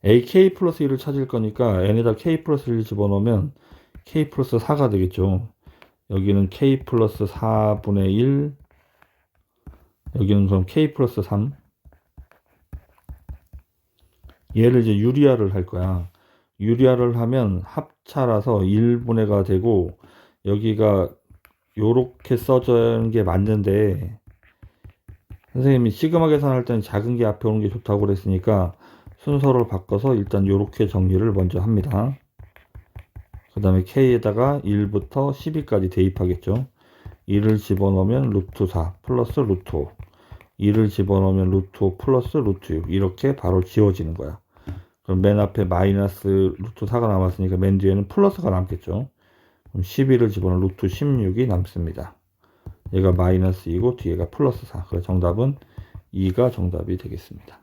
AK 플러스 1을 찾을 거니까 N에다 K 플러스 1을 집어넣으면 K 플러스 4가 되겠죠. 여기는 K 플러스 4분의 1, 여기는 그럼 K 플러스 3. 얘를 이제 유리화를 할 거야. 유리화를 하면 합차라서 1분의가 되고 여기가 요렇게 써주는 게 맞는데 선생님이 시그마 계산할 때는 작은 게 앞에 오는 게 좋다고 그랬으니까 순서를 바꿔서 일단 요렇게 정리를 먼저 합니다. 그 다음에 K에다가 1부터 12까지 대입하겠죠. 1을 집어넣으면 루트 4 플러스 루트 5, 2를 집어넣으면 루트 5 플러스 루트 6 이렇게 바로 지워지는 거야. 그럼 맨 앞에 마이너스 루트 4가 남았으니까 맨 뒤에는 플러스가 남겠죠. 그럼 12를 집어넣으면 루트 16이 남습니다. 얘가 마이너스 2고 뒤에가 플러스 4. 그래서 정답은 2가 정답이 되겠습니다.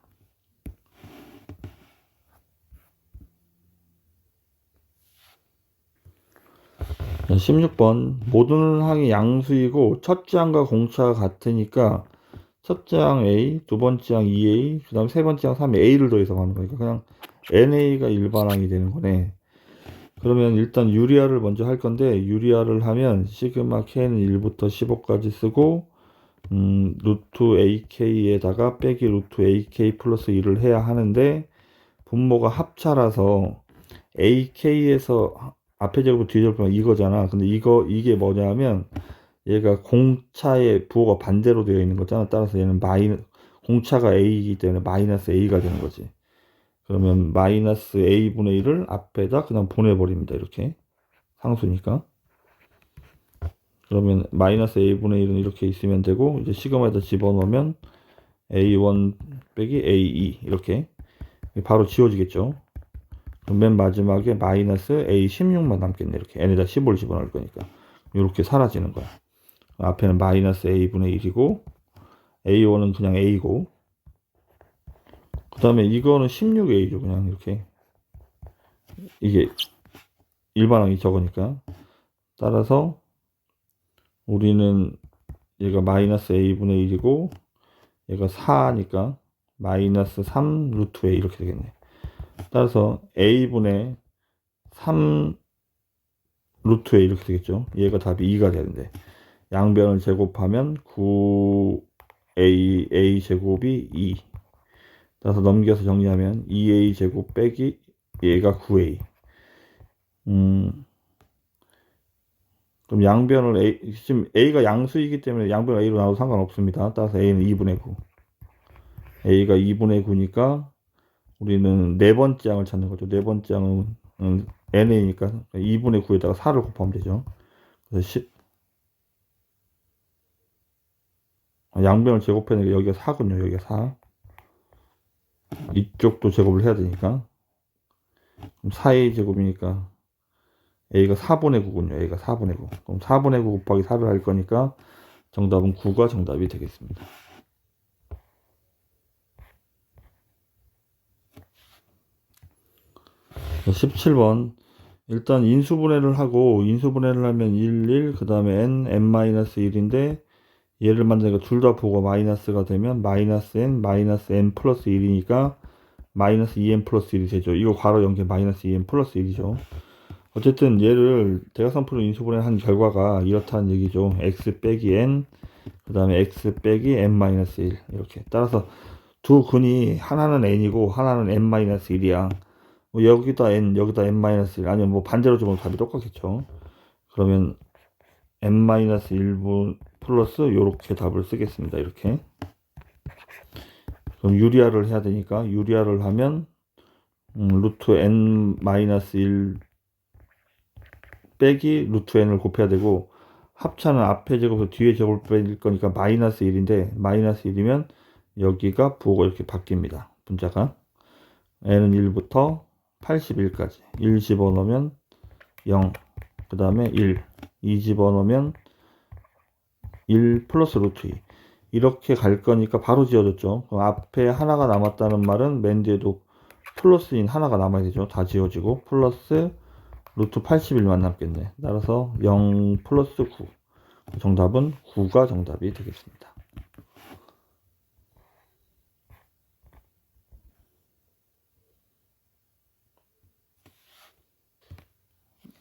16번 모든 항이 양수이고 첫째 항과 공차가 같으니까 첫째 항 A, 두 번째 항 2A, 그 다음 세 번째 항 3A를 더해서 가는 거니까 그냥 NA가 일반항이 되는 거네. 그러면 일단 유리화를 먼저 할 건데 유리화를 하면 시그마 K는 1부터 15까지 쓰고 루트 AK에다가 빼기 루트 AK 플러스 1을 해야 하는데 분모가 합차라서 AK에서 앞에 제곱 뒤에 제곱은 이거잖아. 근데 이게 뭐냐면 얘가 공차의 부호가 반대로 되어 있는 거잖아. 따라서 얘는 공차가 A이기 때문에 마이너스 A가 되는 거지. 그러면 마이너스 A분의 1을 앞에다 그냥 보내버립니다. 이렇게 상수니까. 그러면 마이너스 a분의 1은 이렇게 있으면 되고, 이제 시그마에다 집어넣으면 a1 빼기 a2 이렇게 바로 지워지겠죠. 그럼 맨 마지막에 마이너스 a16만 남겠네. 이렇게 n에다 15를 집어넣을 거니까 이렇게 사라지는 거야. 앞에는 마이너스 a분의 1이고 a1은 그냥 a고, 그 다음에 이거는 16a죠. 그냥 이렇게, 이게 일반항이 적으니까. 따라서 우리는 얘가 마이너스 a분의 1이고 얘가 4니까 마이너스 3 루트 a 이렇게 되겠네. 따라서 a분의 3 루트 a 이렇게 되겠죠. 얘가 답이 2가 되는데 양변을 제곱하면 9a 제곱이 2. 따라서 넘겨서 정리하면 2a 제곱 빼기 얘가 9a. 그럼 양변을 지금 a가 양수이기 때문에 양변 a로 나와도 상관없습니다. 따라서 a는 2분의 9. a가 2분의 9니까 우리는 네 번째 양을 찾는 거죠. 네 번째 양은 na니까 2분의 9에다가 4를 곱하면 되죠. 그래서 10. 양변을 제곱해내니까 여기가 4군요. 여기가 4. 이쪽도 제곱을 해야 되니까. 그럼 4a 제곱이니까 a가 4분의 9군요. a가 4분의 9. 그럼 4분의 9 곱하기 4를 할 거니까 정답은 9가 정답이 되겠습니다. 17번. 일단 인수분해를 하고, 인수분해를 하면 1, 1, 그 다음에 n, n-1인데 얘를 만드니까 둘 다 보고 마이너스가 되면 마이너스 n, 마이너스 n 플러스 1이니까 마이너스 2n 플러스 1이 되죠. 이거 괄호 연계 마이너스 2n 플러스 1이죠. 어쨌든 얘를 대각선풀로 인수분해를 한 결과가 이렇다는 얘기죠. x 빼기 n, 그 다음에 x 빼기 n-1 이렇게. 따라서 두 근이 하나는 n이고 하나는 n-1이야. 뭐 여기다 n, 여기다 n-1 아니면 뭐 반대로 주면 답이 똑같겠죠. 그러면 n-1분 플러스 요렇게 답을 쓰겠습니다. 이렇게. 그럼 유리화를 해야 되니까 유리화를 하면 루트 n-1 빼기 루트 n을 곱해야 되고, 합차는 앞에 제곱에서 뒤에 제곱을 빼일 거니까 마이너스 1인데 마이너스 1이면 여기가 부호가 이렇게 바뀝니다. 분자가 n은 1부터 81까지 1 집어넣으면 0, 그 다음에 1, 2 집어넣으면 1 플러스 루트 2 이렇게 갈 거니까 바로 지워졌죠. 그럼 앞에 하나가 남았다는 말은 맨 뒤에도 플러스인 하나가 남아야 되죠. 다 지워지고 플러스 루트 81만 남겠네. 따라서 0 플러스 9. 정답은 9가 정답이 되겠습니다.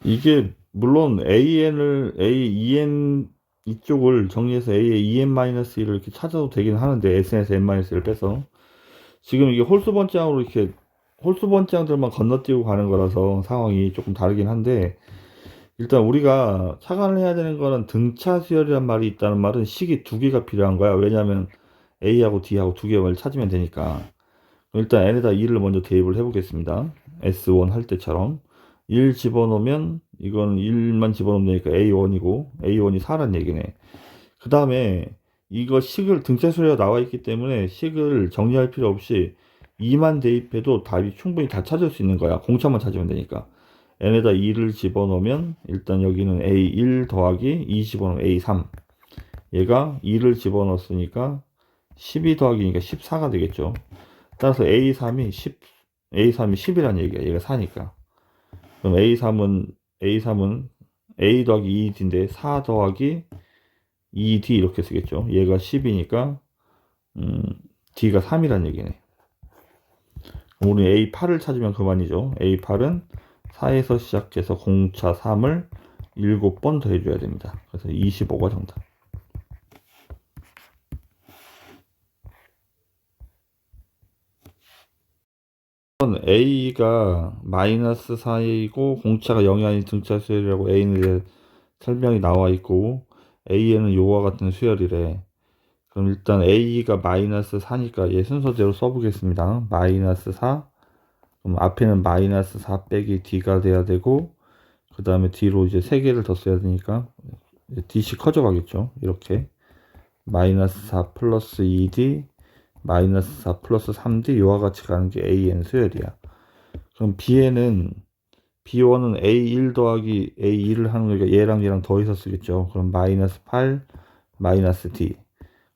이게 물론 AEN 이쪽을 정리해서 A의 EN-1을 이렇게 찾아도 되긴 하는데 SN에서 N-1을 빼서 지금 이게 홀수 번째항으로 이렇게 홀수 번째항들만 건너뛰고 가는 거라서 상황이 조금 다르긴 한데, 일단 우리가 착안을 해야 되는 거는 등차 수열이란 말이 있다는 말은 식이 두 개가 필요한 거야. 왜냐하면 A하고 D하고 두 개를 찾으면 되니까. 일단 n에다 2를 먼저 대입을 해 보겠습니다. S1 할 때처럼 1 집어넣으면 이건 1만 집어넣으면 되니까 A1이고 A1이 4란 얘기네. 그 다음에 이거 식을 등차 수열이 나와 있기 때문에 식을 정리할 필요 없이 2만 대입해도 답이 충분히 다 찾을 수 있는 거야. 공차만 찾으면 되니까. n에다 2를 집어넣으면 일단 여기는 A1 더하기 2 집어넣으면 A3. 얘가 2를 집어넣었으니까 12 더하기니까 14가 되겠죠. 따라서 A3이 10이란 얘기야. 얘가 4니까. 그럼 A3은 A 더하기 2D인데 4 더하기 2D 이렇게 쓰겠죠. 얘가 10이니까 D가 3이란 얘기네. 우리 A8을 찾으면 그만이죠. A8은 4에서 시작해서 공차 3을 7번 더 해줘야 됩니다. 그래서 25가 정답. A가 마이너스 4이고 공차가 0이 아닌 등차 수열이라고 A에 대해 설명이 나와 있고 A에는 요와 같은 수열이래. 그럼 일단 A가 마이너스 4니까 얘 순서대로 써보겠습니다. 마이너스 4. 그럼 앞에는 마이너스 4 빼기 D가 돼야 되고, 그 다음에 D로 이제 3개를 더 써야 되니까 dc 커져가겠죠. 이렇게 마이너스 4 플러스 2d 마이너스 4 플러스 3d 이와 같이 가는 게 an 수열이야. 그럼 b에는 b1은 a1 더하기 a2를 하는 거니까 얘랑 얘랑 더해서 쓰겠죠. 그럼 마이너스 8 마이너스 d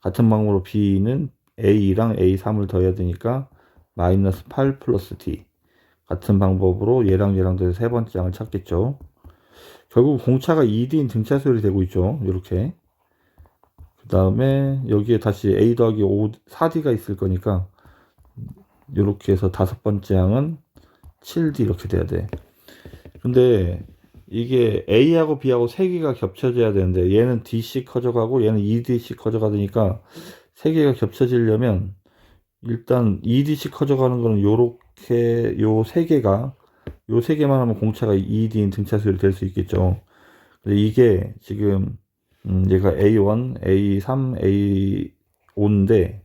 같은 방법으로 b는 a2랑 a3을 더해야 되니까 마이너스 8 플러스 d 같은 방법으로 얘랑 얘랑 더해서 세 번째 항을 찾겠죠. 결국 공차가 2d인 등차 수열이 되고 있죠. 이렇게. 그 다음에 여기에 다시 a 더하기 4d가 있을 거니까 이렇게 해서 다섯 번째 항은 7d 이렇게 돼야 돼. 근데 이게 a하고 b하고 세 개가 겹쳐져야 되는데 얘는 dc 커져가고 얘는 2dc 커져가니까 세 개가 겹쳐지려면 일단 2dc 커져가는 거는 요렇게 요 세 개만 하면 공차가 2d인 등차 수열이 될 수 있겠죠. 근데 이게 지금 얘가 A1, A3, A5인데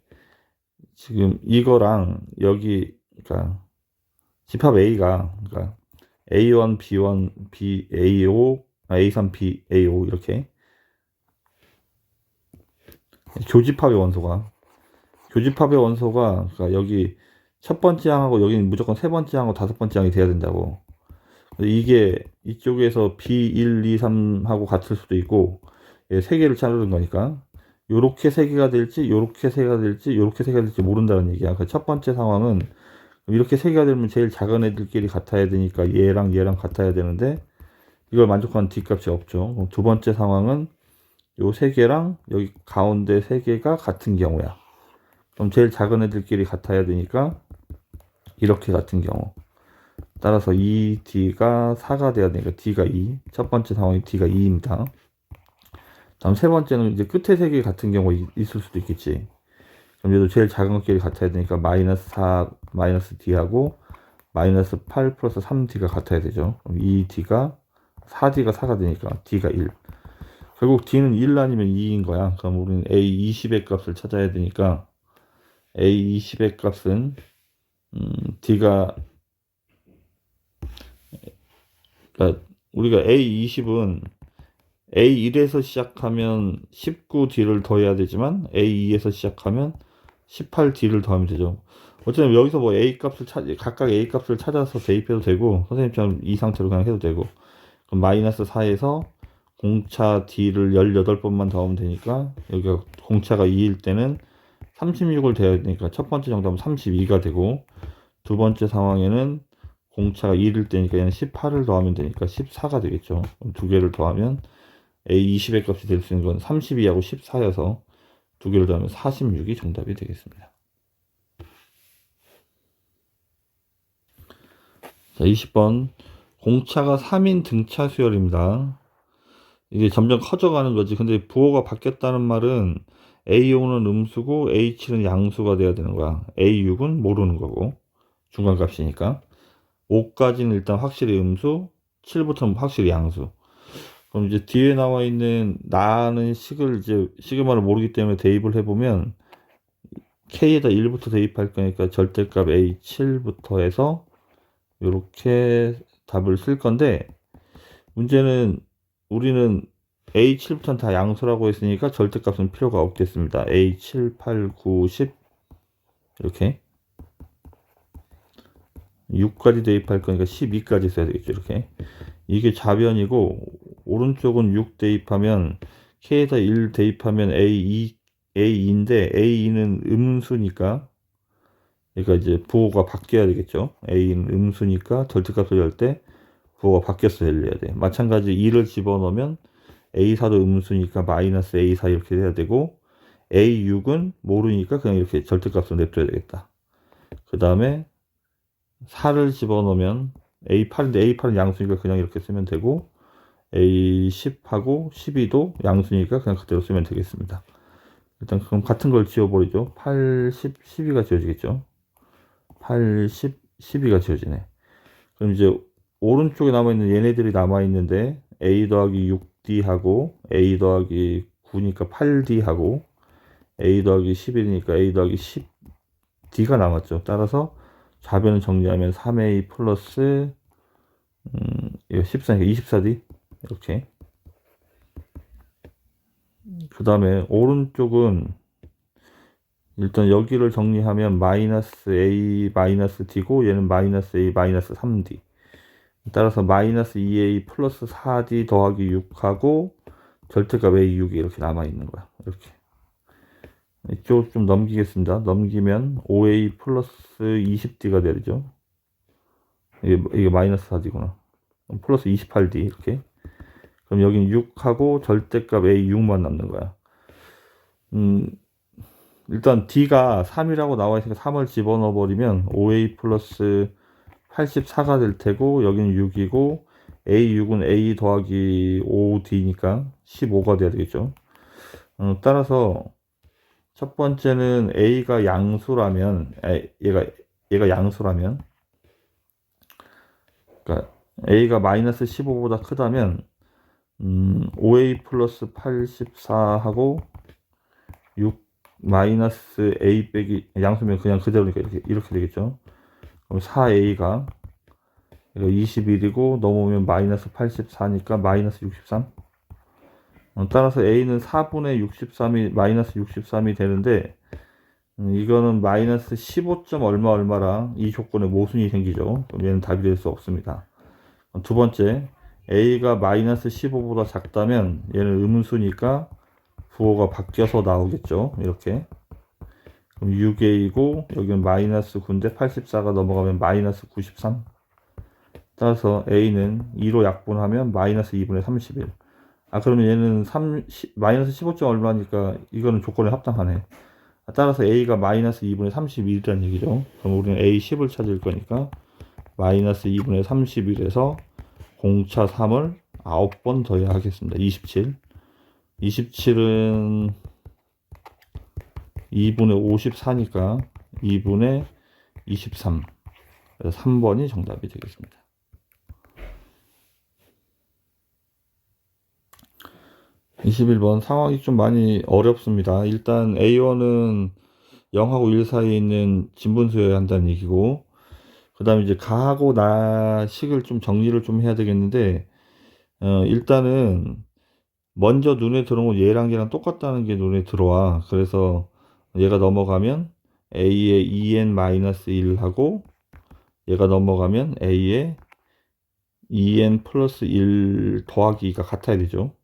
지금 이거랑 여기 그러니까 집합 A가 그러니까 A1, B1, B, A5, A3, B, A5 이렇게 교집합의 원소가 그러니까 여기 첫 번째 항하고 여기는 무조건 세 번째 항하고 다섯 번째 항이 돼야 된다고. 이게 이쪽에서 B1, 2, 3하고 같을 수도 있고 세 개를 자르는 거니까 요렇게 세 개가 될지 요렇게 세 개가 될지 요렇게 세 개가 될지 모른다는 얘기야. 그 첫 번째 상황은 이렇게 세 개가 되면 제일 작은 애들끼리 같아야 되니까 얘랑 얘랑 같아야 되는데 이걸 만족하는 D값이 없죠. 그럼 두 번째 상황은 요 세 개랑 여기 가운데 세 개가 같은 경우야. 그럼 제일 작은 애들끼리 같아야 되니까 이렇게 같은 경우. 따라서 이 D가 4가 돼야 되니까 D가 2. 첫 번째 상황이 D가 2입니다. 다음 세 번째는 이제 끝에 세 개 같은 경우 있을 수도 있겠지. 그럼 얘도 제일 작은 것끼리 같아야 되니까 마이너스 4 마이너스 D하고 마이너스 8 플러스 3D가 같아야 되죠. 그럼 이 D가 4D가 4가 되니까 D가 1. 결국 D는 1 아니면 2인 거야. 그럼 우리는 A20의 값을 찾아야 되니까 A20의 값은 D가 그러니까 우리가 A20은 A1에서 시작하면 19D를 더해야 되지만 A2에서 시작하면 18D를 더하면 되죠. 어쨌든 여기서 뭐 A 값을 각각 A 값을 찾아서 대입해도 되고 선생님처럼 이 상태로 그냥 해도 되고 그럼 마이너스 4에서 공차 D를 18번만 더하면 되니까 여기가 공차가 2일 때는 36을 더해야 되니까 첫 번째 정답은 32가 되고 두 번째 상황에는 공차가 1일 때니까 얘는 18을 더하면 되니까 14가 되겠죠. 그럼 두 개를 더하면 A20의 값이 될 수 있는 건 32하고 14여서 두 개를 더하면 46이 정답이 되겠습니다. 자, 20번. 공차가 3인 등차 수열입니다. 이게 점점 커져가는 거지. 근데 부호가 바뀌었다는 말은 A5는 음수고 A7은 양수가 돼야 되는 거야. A6은 모르는 거고. 중간값이니까. 5까지는 일단 확실히 음수, 7부터는 확실히 양수. 그럼 이제 뒤에 나와 있는 나는 식을 이제 시그마를 모르기 때문에 대입을 해보면 K에다 1부터 대입할 거니까 절대값 A7부터 해서 이렇게 답을 쓸 건데 문제는 우리는 A7부터는 다 양수라고 했으니까 절대값은 필요가 없겠습니다. A7, 8, 9, 10 이렇게 6까지 대입할 거니까 12까지 써야 되겠죠. 이렇게 이게 좌변이고 오른쪽은 6 대입하면 K에다 1 대입하면 A인데 A는 음수니까 그러니까 이제 부호가 바뀌어야 되겠죠. A는 음수니까 절대값을 열 때 부호가 바뀌어서 열려야 돼. 마찬가지 2를 집어넣으면 A4도 음수니까 마이너스 A4 이렇게 해야 되고 A6은 모르니까 그냥 이렇게 절대값을 냅둬야 되겠다. 그 다음에 4를 집어넣으면 A8인데 A8은 양수니까 그냥 이렇게 쓰면 되고 A10하고 12도 양수니까 그냥 그대로 쓰면 되겠습니다. 일단 그럼 같은 걸 지워버리죠. 8, 10, 12가 지워지겠죠. 8, 10, 12가 지워지네. 그럼 이제 오른쪽에 남아있는 얘네들이 남아있는데 A 더하기 6D 하고 A 더하기 9니까 8D 하고 A 더하기 11이니까 A 더하기 10D가 남았죠. 따라서 좌변을 정리하면 3A 플러스 이거 14니까 24D 이렇게 그 다음에 오른쪽은 일단 여기를 정리하면 마이너스 a 마이너스 d고 얘는 마이너스 a 마이너스 3d. 따라서 마이너스 2a 플러스 4d 더하기 6하고 절대값 a 6이 이렇게 남아있는 거야. 이렇게. 이쪽을 좀 넘기겠습니다. 넘기면 5a 플러스 20d가 되죠. 이게 마이너스 4d구나. 플러스 28d 이렇게. 그럼 여기는 6하고 절대값 a 6만 남는 거야. 일단 d가 3이라고 나와 있으니까 3을 집어넣어 버리면 5a 플러스 84가 될 테고 여기는 6이고 a6은 a 더하기 5d니까 15가 돼야 되겠죠. 따라서 첫 번째는 a가 양수라면 얘가 양수라면 그러니까 a가 마이너스 15보다 크다면 5a 플러스 84하고 6 마이너스 a 빼기 양수면 그냥 그대로니까 이렇게 되겠죠. 그럼 4a가 21이고 넘어오면 마이너스 84니까 마이너스 63. 따라서 a는 4분의 63이 마이너스 63이 되는데 이거는 마이너스 15. 얼마라 이 조건에 모순이 생기죠. 그럼 얘는 답이 될 수 없습니다. 두 번째 a가 마이너스 15보다 작다면 얘는 음수니까 부호가 바뀌어서 나오겠죠. 이렇게. 그럼 6a이고 여기는 마이너스 9인데 84가 넘어가면 마이너스 93. 따라서 a는 2로 약분하면 마이너스 2분의 31. 그러면 얘는 마이너스 15. 얼마니까 이거는 조건에 합당하네. 따라서 a가 마이너스 2분의 31이라는 얘기죠. 그럼 우리는 a 10을 찾을 거니까 마이너스 2분의 31에서 공차 3을 9번 더해야 하겠습니다. 27. 27은 2분의 54니까 2분의 23. 그래서 3번이 정답이 되겠습니다. 21번 상황이 좀 많이 어렵습니다. 일단 A1은 0하고 1 사이에 있는 진분수여야 한다는 얘기고, 그 다음에 이제 가하고 나식을 좀 정리를 좀 해야 되겠는데, 일단은 먼저 눈에 들어온 건 얘랑 똑같다는 게 눈에 들어와. 그래서 얘가 넘어가면 A의 2n-1 하고 얘가 넘어가면 A의 2n 플러스 1 더하기가 같아야 되죠.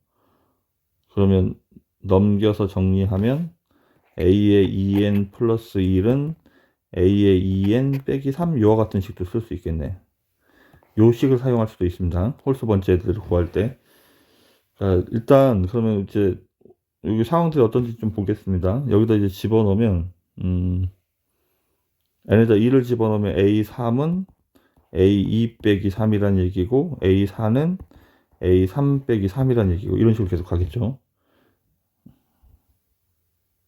그러면 넘겨서 정리하면 A의 2n 플러스 1은 A의 2n 빼기 3 이와 같은 식도 쓸 수 있겠네. 요 식을 사용할 수도 있습니다. 홀수 번째들을 구할 때. 자, 일단 그러면 이제 여기 상황들이 어떤지 좀 보겠습니다. 여기다 이제 집어넣으면 n에다 2를 집어넣으면 A3은 A2 빼기 3이란 얘기고 A4는 A3 빼기 3이란 얘기고 이런 식으로 계속 가겠죠.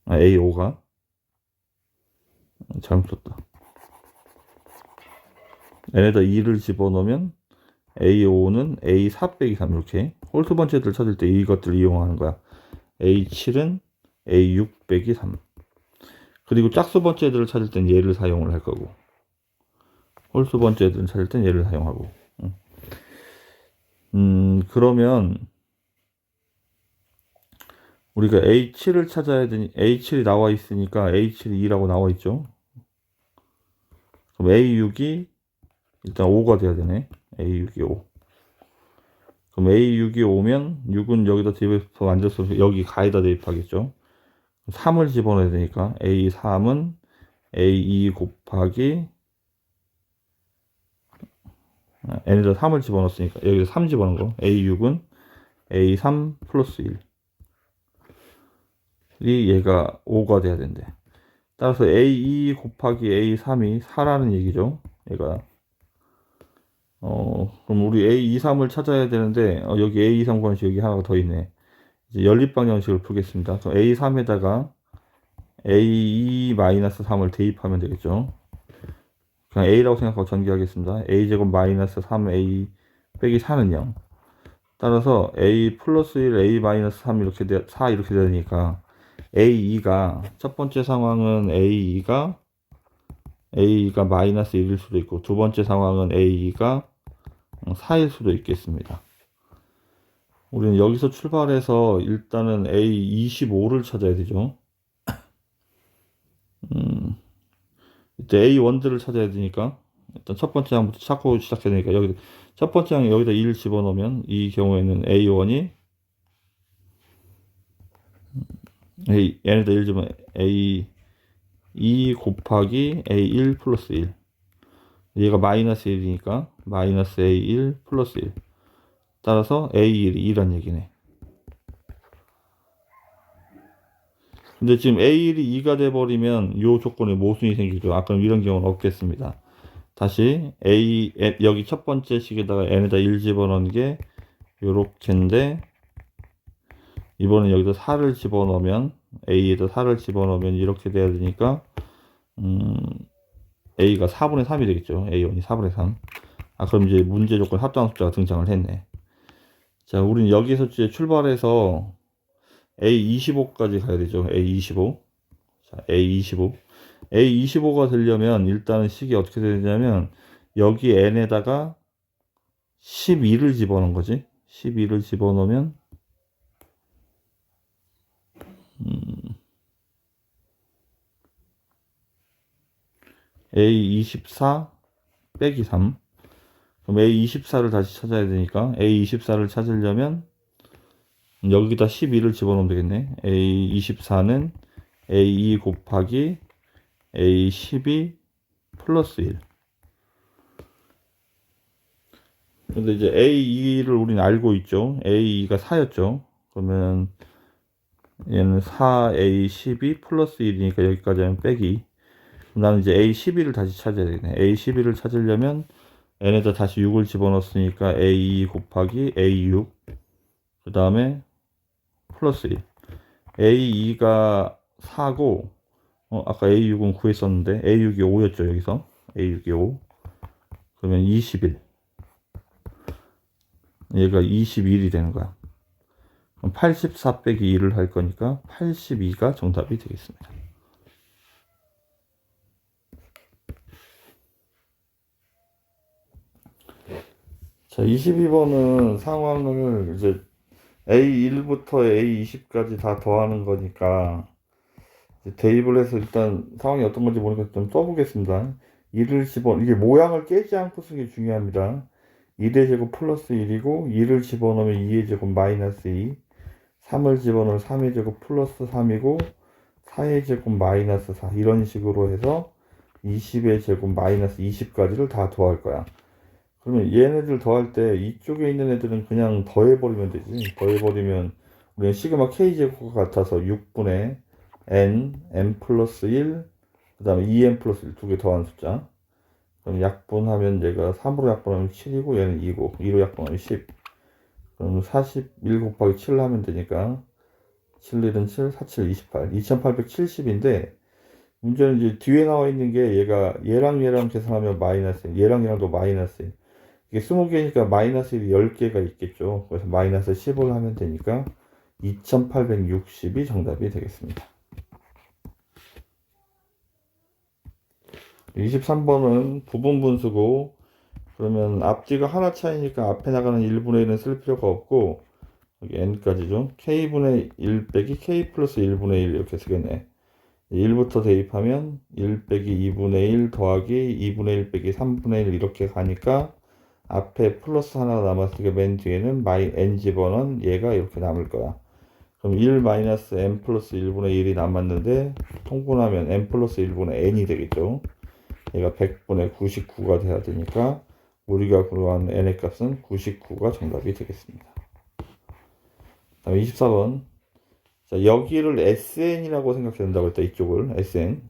A5가 잘못 썼다. n에다 2를 집어넣으면 A5는 A4 빼기 3 이렇게 홀수 번째들 찾을 때 이것들을 이용하는 거야. A7은 A6 빼기 3. 그리고 짝수 번째들을 찾을 땐 얘를 사용을 할 거고 홀수 번째들을 찾을 땐 얘를 사용하고. 그러면 우리가 A7을 찾아야 되니 A7이 나와 있으니까 A7이 2라고 나와 있죠. 그럼 A6이 일단 5가 돼야 되네. A6이 5. 그럼 A6이 5면 6은 여기다 대입해서 만들어서 여기 가에다 대입하겠죠. 3을 집어넣어야 되니까 A3은 A2 곱하기 n에다 3을 집어넣었으니까 여기서 3 집어넣은 거 A6은 A3 플러스 1이 얘가 5가 돼야 된대. 따라서 A2 곱하기 A3이 4라는 얘기죠. 얘가 그럼 우리 A23을 찾아야 되는데 여기 A23 관식 여기 하나가 더 있네. 이제 연립방정식을 풀겠습니다. 그럼 A3에다가 A2-3을 대입하면 되겠죠. 그냥 A라고 생각하고 전개하겠습니다. A제곱 마이너스 3A 빼기 4는 0. 따라서 A 플러스 1, A 마이너스 3 이렇게 4 이렇게 되니까 A2가 첫 번째 상황은 A2가 마이너스 1일 수도 있고 두 번째 상황은 A2가 4일 수도 있겠습니다. 우리는 여기서 출발해서 일단은 A25를 찾아야 되죠. 이때 A1들을 찾아야 되니까 일단 첫 번째 항부터 찾고 시작해야 되니까 여기 첫 번째 항에 여기다 2를 집어넣으면 이 경우에는 A1이 얘네다 1 집으면 A2 곱하기 A1 플러스 1, 얘가 마이너스 1이니까 마이너스 A1 플러스 1, 따라서 A1이 2란 얘기네. 근데 지금 A1이 2가 돼버리면 이 조건에 모순이 생기죠. 아까는 이런 경우는 없겠습니다. 다시 여기 첫 번째 식에다가 n에다 1 집어넣은 게 요렇게인데, 이번엔 여기다 4를 집어넣으면 a에다 4를 집어넣으면 이렇게 돼야 되니까 a가 4분의 3이 되겠죠. a1이 4분의 3. 그럼 이제 문제 조건 합당한 숫자가 등장을 했네. 자, 우리는 여기서 이제 출발해서 A25까지 가야 되죠. A25. 자, A25가 되려면 일단은 식이 어떻게 되냐면 여기 n에다가 12를 집어넣은 거지. 12를 집어넣으면 A24 빼기 3. 그럼 A24를 다시 찾아야 되니까 A24를 찾으려면 여기다 12를 집어넣으면 되겠네. A24는 A2 곱하기 A12 플러스 1. 근데 이제 A2를 우리는 알고 있죠. A2가 4였죠. 그러면 얘는 4A12 플러스 1이니까 여기까지 하면 빼기. 나는 이제 A12를 다시 찾아야 되네. A12를 찾으려면 n에다 다시 6을 집어넣었으니까 A2 곱하기 A6, 그 다음에 플러스 1. A2가 4고 아까 A6은 구했었는데 A6이 5였죠. 여기서 A6이 5. 그러면 21. 얘가 21이 되는 거야. 그럼 84 빼기 2를 할 거니까 82가 정답이 되겠습니다. 자, 22번은 상황을 이제 A1부터 A20까지 다 더하는 거니까 대입을 해서 일단 상황이 어떤 건지 모르니까 좀 써보겠습니다. 2를 집어, 이게 모양을 깨지 않고 쓰는 게 중요합니다. 2의 제곱 플러스 1이고 2를 집어넣으면 2의 제곱 마이너스 2, 3을 집어넣으면 3의 제곱 플러스 3이고 4의 제곱 마이너스 4, 이런 식으로 해서 20의 제곱 마이너스 20까지를 다 더할 거야. 그러면 얘네들 더할 때 이쪽에 있는 애들은 그냥 더해버리면 되지. 더해버리면 우리는 시그마 k제곱과 같아서 6분의 n 플러스 1, 그 다음에 2n 플러스 1 두 개 더한 숫자. 그럼 약분하면 얘가 3으로 약분하면 7이고 얘는 2고 2로 약분하면 10. 그럼 41 곱하기 7 하면 되니까 7, 1은 7, 4, 7, 28. 2870인데 문제는 이제 뒤에 나와 있는 게 얘랑 얘랑 계산하면 마이너스 1, 얘랑 얘랑도 마이너스 1. 이게 20개니까 마이너스 1이 10개가 있겠죠. 그래서 마이너스 10을 하면 되니까 2860이 정답이 되겠습니다. 23번은 부분 분수고, 그러면 앞뒤가 하나 차이니까 앞에 나가는 1분의 1은 쓸 필요가 없고, 여기 n까지죠. k분의 1 빼기 k 플러스 1분의 1 이렇게 쓰겠네. 1부터 대입하면 1 빼기 2분의 1 더하기 2분의 1 빼기 3분의 1 이렇게 가니까 앞에 플러스 하나가 남았으니까 맨 뒤에는 n 집어넣은 얘가 이렇게 남을 거야. 그럼 1 마이너스 n 플러스 1분의 1이 남았는데 통분하면 n 플러스 1분의 n이 되겠죠. 얘가 100분의 99가 돼야 되니까 우리가 구한 n의 값은 99가 정답이 되겠습니다. 다음 24번. 자, 여기를 SN이라고 생각해야 된다고 했다. 이쪽을 SN.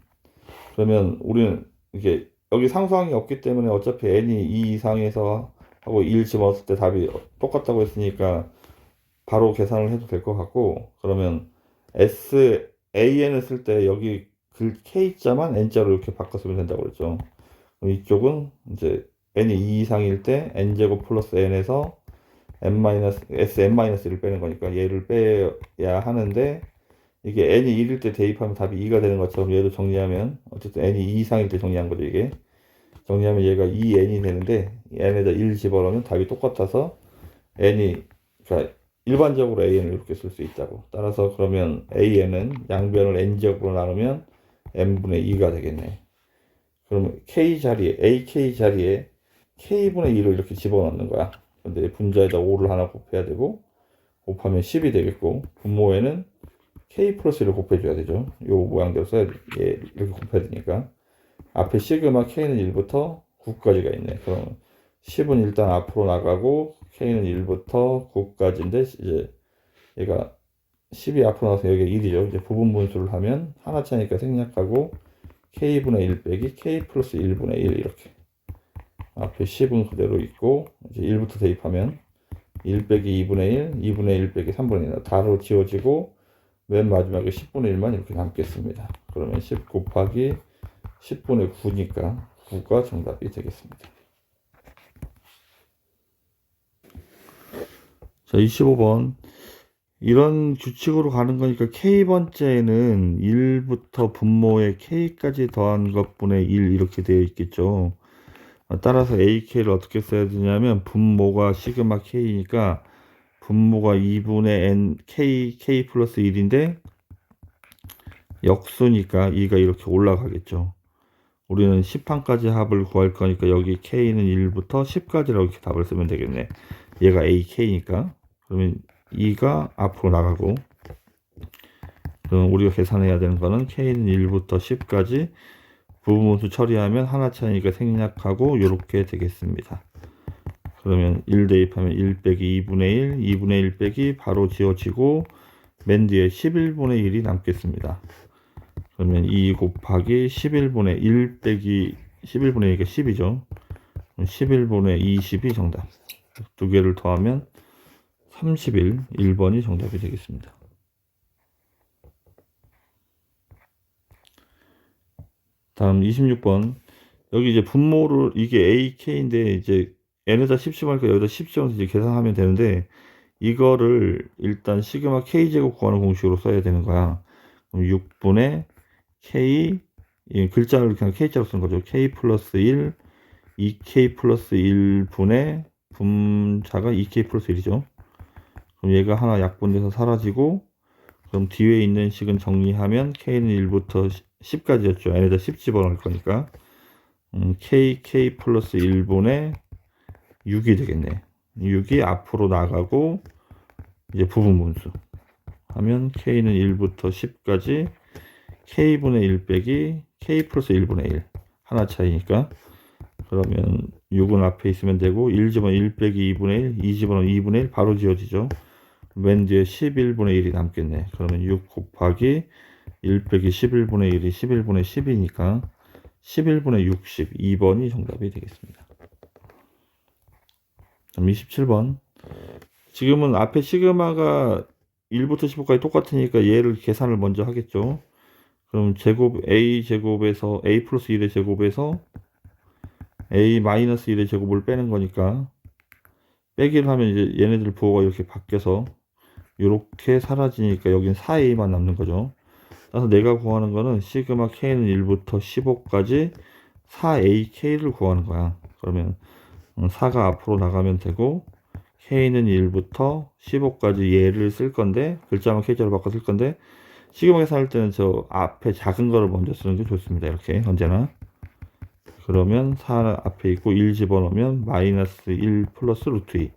그러면 우리는 이게 여기 상수항이 없기 때문에 어차피 n이 2 이상에서 하고 1 집어넣었을 때 답이 똑같다고 했으니까 바로 계산을 해도 될 것 같고, 그러면 SAN을 쓸 때 여기 글 K자만 N자로 이렇게 바꿔 쓰면 된다고 그랬죠. 그럼 이쪽은 이제 n이 2 이상일 때 n제곱 플러스 n에서 Sn-1을 빼는 거니까 얘를 빼야 하는데, 이게 n이 1일 때 대입하면 답이 2가 되는 것처럼 얘도 정리하면 어쨌든 n이 2 이상일 때 정리한 거죠. 이게 정리하면 얘가 2n이 되는데 n에다 1 집어넣으면 답이 똑같아서 n이, 그러니까 일반적으로 AN을 이렇게 쓸 수 있다고. 따라서 그러면 AN은 양변을 n제곱으로 나누면 n분의 2가 되겠네. 그러면 K 자리에, AK 자리에 K분의 2를 이렇게 집어넣는 거야. 근데 분자에다 5를 하나 곱해야 되고, 곱하면 10이 되겠고, 분모에는 K 플러스 1을 곱해줘야 되죠. 요 모양대로 써야 돼. 예, 이렇게 곱해야 되니까. 앞에 시그마 K는 1부터 9까지가 있네. 그럼 10은 일단 앞으로 나가고, K는 1부터 9까지인데, 이제 얘가 10이 앞으로 나와서 여기가 1이죠. 이제 부분 분수를 하면 하나 차니까 생략하고, K분의 1 빼기 K 플러스 1분의 1 이렇게. 앞에 10은 그대로 있고, 이제 1부터 대입하면 1 빼기 2분의 1, 2분의 1 빼기 3분의 1 다로 지워지고, 맨 마지막에 10분의 1만 이렇게 남겠습니다. 그러면 10 곱하기 10분의 9니까 9가 정답이 되겠습니다. 자, 25번. 이런 규칙으로 가는 거니까 K번째에는 1부터 분모에 K까지 더한 것분의 1 이렇게 되어 있겠죠. 따라서 AK를 어떻게 써야 되냐면 분모가 시그마 K니까 분모가 2분의 N K 플러스 1인데 역수니까 2가 이렇게 올라가겠죠. 우리는 10항까지 합을 구할 거니까 여기 K는 1부터 10까지라고 이렇게 답을 쓰면 되겠네. 얘가 AK니까. 그러면 2가 앞으로 나가고, 그럼 우리가 계산해야 되는 거는 K는 1부터 10까지 부분수 처리하면 하나 차이니까 생략하고 요렇게 되겠습니다. 그러면 1 대입하면 1 빼기 2분의 1, 2분의 1 빼기 바로 지워지고 맨 뒤에 11분의 1이 남겠습니다. 그러면 2 곱하기 11분의 1 빼기 11분의 1이 10이죠. 11분의 20이 정답. 두 개를 더하면 31, 1번이 정답이 되겠습니다. 다음 26번. 여기 이제 분모를, 이게 AK인데, 이제 n에다 10 집어넣으니까 여기다 10 집어넣어서 이제 계산하면 되는데, 이거를 일단 시그마 K제곱 구하는 공식으로 써야 되는 거야. 그럼 6분의 K, 글자를 그냥 K자로 쓰는 거죠. K 플러스 1, 2K 플러스 1분의 분자가 2K 플러스 1이죠. 그럼 얘가 하나 약분돼서 사라지고, 그럼 뒤에 있는 식은 정리하면 K는 1부터 10까지였죠. n에다 10 집어넣을 거니까. K 플러스 1분의 6이 되겠네. 6이 앞으로 나가고, 이제 부분분수. 하면 K는 1부터 10까지 K분의 1 빼기 K 플러스 1분의 1. 하나 차이니까. 그러면 6은 앞에 있으면 되고, 1 집어넣으면 1 빼기 2분의 1, 2 집어넣으면 2분의 1 바로 지워지죠. 맨 뒤에 11분의 1이 남겠네. 그러면 6 곱하기 1 빼기 11분의 1이 11분의 10이니까 11분의 60, 2번이 정답이 되겠습니다. 27번. 지금은 앞에 시그마가 1부터 15까지 똑같으니까 얘를 계산을 먼저 하겠죠. 그럼 제곱 A 제곱에서 A 플러스 1의 제곱에서 A 마이너스 1의 제곱을 빼는 거니까 빼기를 하면 이제 얘네들 부호가 이렇게 바뀌어서 이렇게 사라지니까 여긴 4A만 남는 거죠. 그래서 내가 구하는 거는 시그마 K는 1부터 15까지 4AK를 구하는 거야. 그러면 4가 앞으로 나가면 되고 K는 1부터 15까지 얘를 쓸 건데 글자만 K자로 바꿔 쓸 건데 시그마 계산할 때는 저 앞에 작은 거를 먼저 쓰는 게 좋습니다. 이렇게 언제나. 그러면 4 앞에 있고 1 집어넣으면 마이너스 1 플러스 루트 2.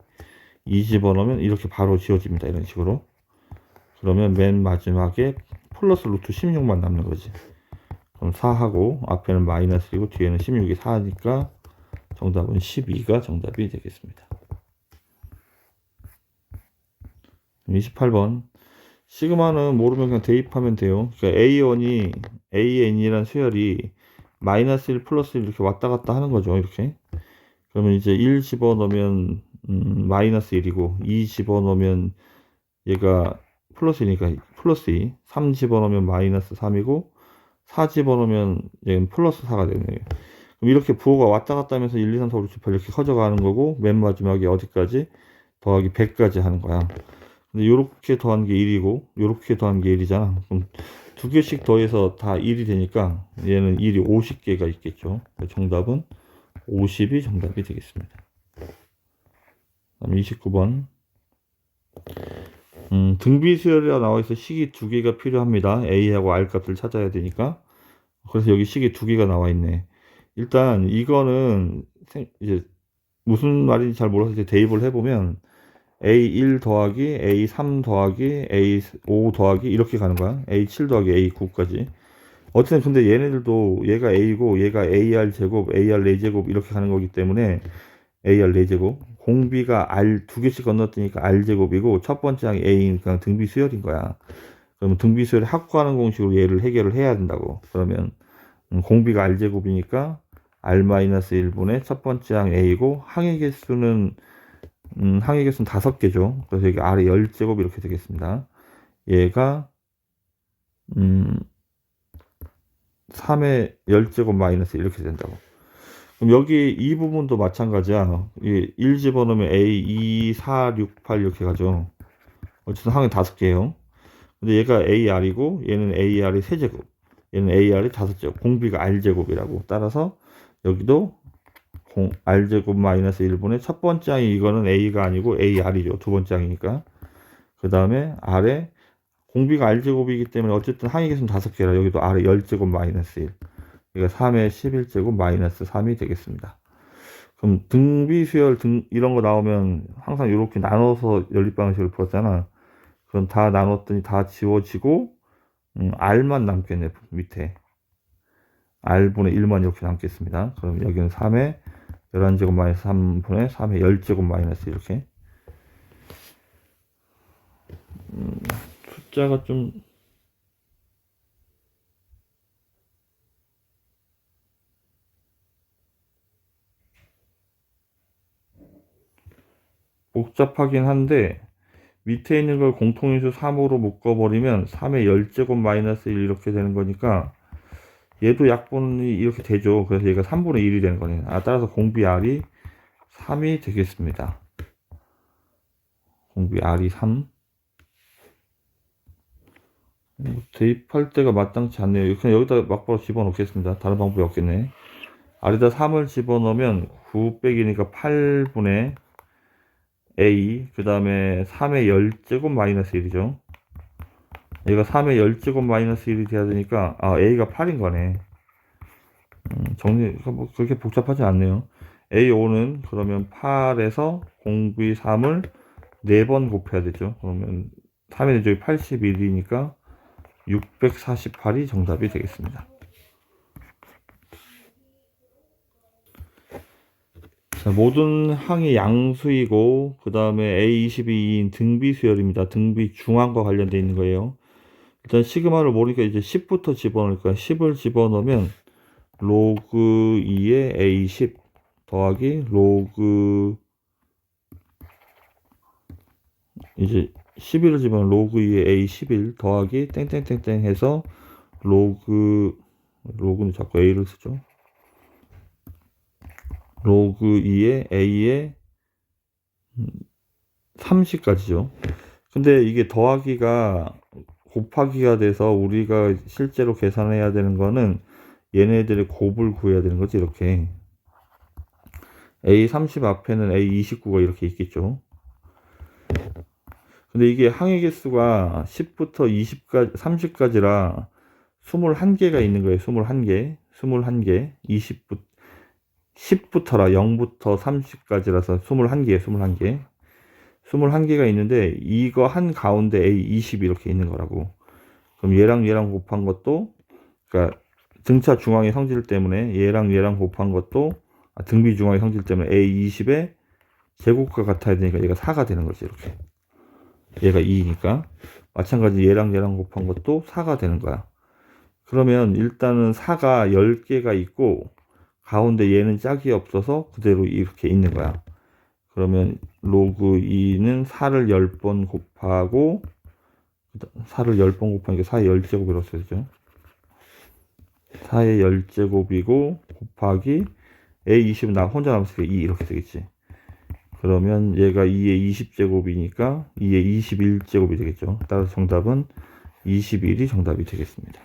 2 집어넣으면 이렇게 바로 지워집니다. 이런 식으로. 그러면 맨 마지막에 플러스 루트 16만 남는 거지. 그럼 4하고 앞에는 마이너스이고 뒤에는 16이 4니까 정답은 12가 정답이 되겠습니다. 28번. 시그마는 모르면 그냥 대입하면 돼요. 그러니까 A1이 AN이란 수열이 마이너스 1 플러스 1 이렇게 왔다 갔다 하는 거죠. 이렇게. 그러면 이제 1 집어넣으면 마이너스 1이고 2 집어넣으면 얘가 플러스니까 플러스 2, 3 집어넣으면 마이너스 3이고 4 집어넣으면 얘는 플러스 4가 되네요. 그럼 이렇게 부호가 왔다 갔다 하면서 1, 2, 3, 4, 5, 6, 7, 8 이렇게 커져가는 거고 맨 마지막에 어디까지? 더하기 100까지 하는 거야. 근데 요렇게 더한 게 1이고 요렇게 더한 게 1이잖아. 그럼 두 개씩 더해서 다 1이 되니까 얘는 1이 50개가 있겠죠. 정답은 50이 정답이 되겠습니다. 그다음 29번. 등비수열이라 나와 있어 식이 두 개가 필요합니다. A하고 R 값을 찾아야 되니까. 그래서 여기 식이 두 개가 나와 있네. 일단 이거는 이제 무슨 말인지 잘 몰라서 이제 대입을 해보면 A1 더하기 A3 더하기 A5 더하기 이렇게 가는 거야. A7 더하기 A9까지. 어쨌든 근데 얘네들도 얘가 A고 얘가 AR 제곱, AR 4제곱 이렇게 가는 거기 때문에 AR 4제곱 공비가 R 두 개씩 건너뛰니까 R 제곱이고 첫 번째 항이 A니까 등비 수열인 거야. 그러면 등비 수열을 확보하는 공식으로 얘를 해결을 해야 된다고. 그러면 공비가 R 제곱이니까 R-1분의 첫 번째 항 A고 항의 개수는 항의 개수는 5개죠. 그래서 여기 R의 10제곱 이렇게 되겠습니다. 얘가 3의 10제곱 마이너스 이렇게 된다고. 그럼 여기 이 부분도 마찬가지야. 1 집어넣으면 A, 2, 4, 6, 8 이렇게 가죠. 어쨌든 항이 5개예요. 근데 얘가 AR이고 얘는 AR이 3제곱. 얘는 AR이 5제곱. 공비가 R제곱이라고. 따라서 여기도 R제곱 마이너스 1분의 첫 번째 항이 이거는 A가 아니고 AR이죠. 두 번째 항이니까. 그 다음에 R에 공비가 R제곱이기 때문에 어쨌든 항의 개수는 5개라 여기도 R에 10제곱 마이너스 1. 그러니까 3의 11제곱 마이너스 3이 되겠습니다. 그럼 등비수열 이런 거 나오면 항상 이렇게 나눠서 연립방식을 풀었잖아. 그럼 다 나눴더니 다 지워지고 R만 남겠네. 밑에 R분의 1만 이렇게 남겠습니다. 그럼 여기는 3의 11제곱 마이너스 3분의 3의 10제곱 마이너스 이렇게 숫자가 좀 복잡하긴 한데 밑에 있는 걸 공통인수 3으로 묶어버리면 3의 10제곱 마이너스 1 이렇게 되는 거니까 얘도 약분이 이렇게 되죠. 그래서 얘가 3분의 1이 되는 거네. 따라서 공비 R이 3이 되겠습니다. 공비 R이 3. 대입할 때가 마땅치 않네요. 그냥 여기다 막바로 집어넣겠습니다. 다른 방법이 없겠네. R에다 3을 집어넣으면 9 빼기니까 8분의 A, 그 다음에 3의 10제곱 마이너스 1이죠. 얘가 3의 10제곱 마이너스 1이 돼야 되니까, A가 8인 거네. 정리가 뭐 그렇게 복잡하지 않네요. A5는 그러면 8에서 공비 3을 4번 곱해야 되죠. 그러면 3의 제곱이 81이니까 648이 정답이 되겠습니다. 자, 모든 항이 양수이고 그 다음에 A22인 등비수열입니다. 등비 중항과 관련되어 있는 거예요. 일단 시그마를 모르니까 이제 10부터 집어넣을까요? 10을 집어넣으면 로그 2의 A10 더하기 로그 이제 11을 집어넣으면 로그 2의 A11 더하기 땡땡땡땡 해서 로그는 자꾸 A를 쓰죠. 로그 2의 A의 30까지죠. 근데 이게 더하기가 곱하기가 돼서 우리가 실제로 계산해야 되는 거는 얘네들의 곱을 구해야 되는 거지. 이렇게 A30 앞에는 A29가 이렇게 있겠죠. 근데 이게 항의 개수가 10부터 20까지 30까지라 21개가 있는 거예요. 21개 10부터라 0부터 30까지라서 21개 21개가 있는데 이거 한 가운데 A20 이렇게 있는 거라고. 그럼 얘랑 곱한 것도 그러니까 등차 중앙의 성질 때문에 얘랑 곱한 것도 등비 중앙의 성질 때문에 A20의 제곱과 같아야 되니까 얘가 4가 되는 거지. 이렇게 얘가 2니까 마찬가지 얘랑 곱한 것도 4가 되는 거야. 그러면 일단은 4가 10개가 있고 가운데 얘는 짝이 없어서 그대로 이렇게 있는 거야. 그러면 로그 2는 4를 10번 곱하고 4를 10번 곱하니까 4의 10제곱이라고 써야죠. 4의 10제곱이고 곱하기 A20은 나 혼자 남았으니까 2 이렇게 되겠지. 그러면 얘가 2의 20제곱이니까 2의 21제곱이 되겠죠. 따라서 정답은 21이 정답이 되겠습니다.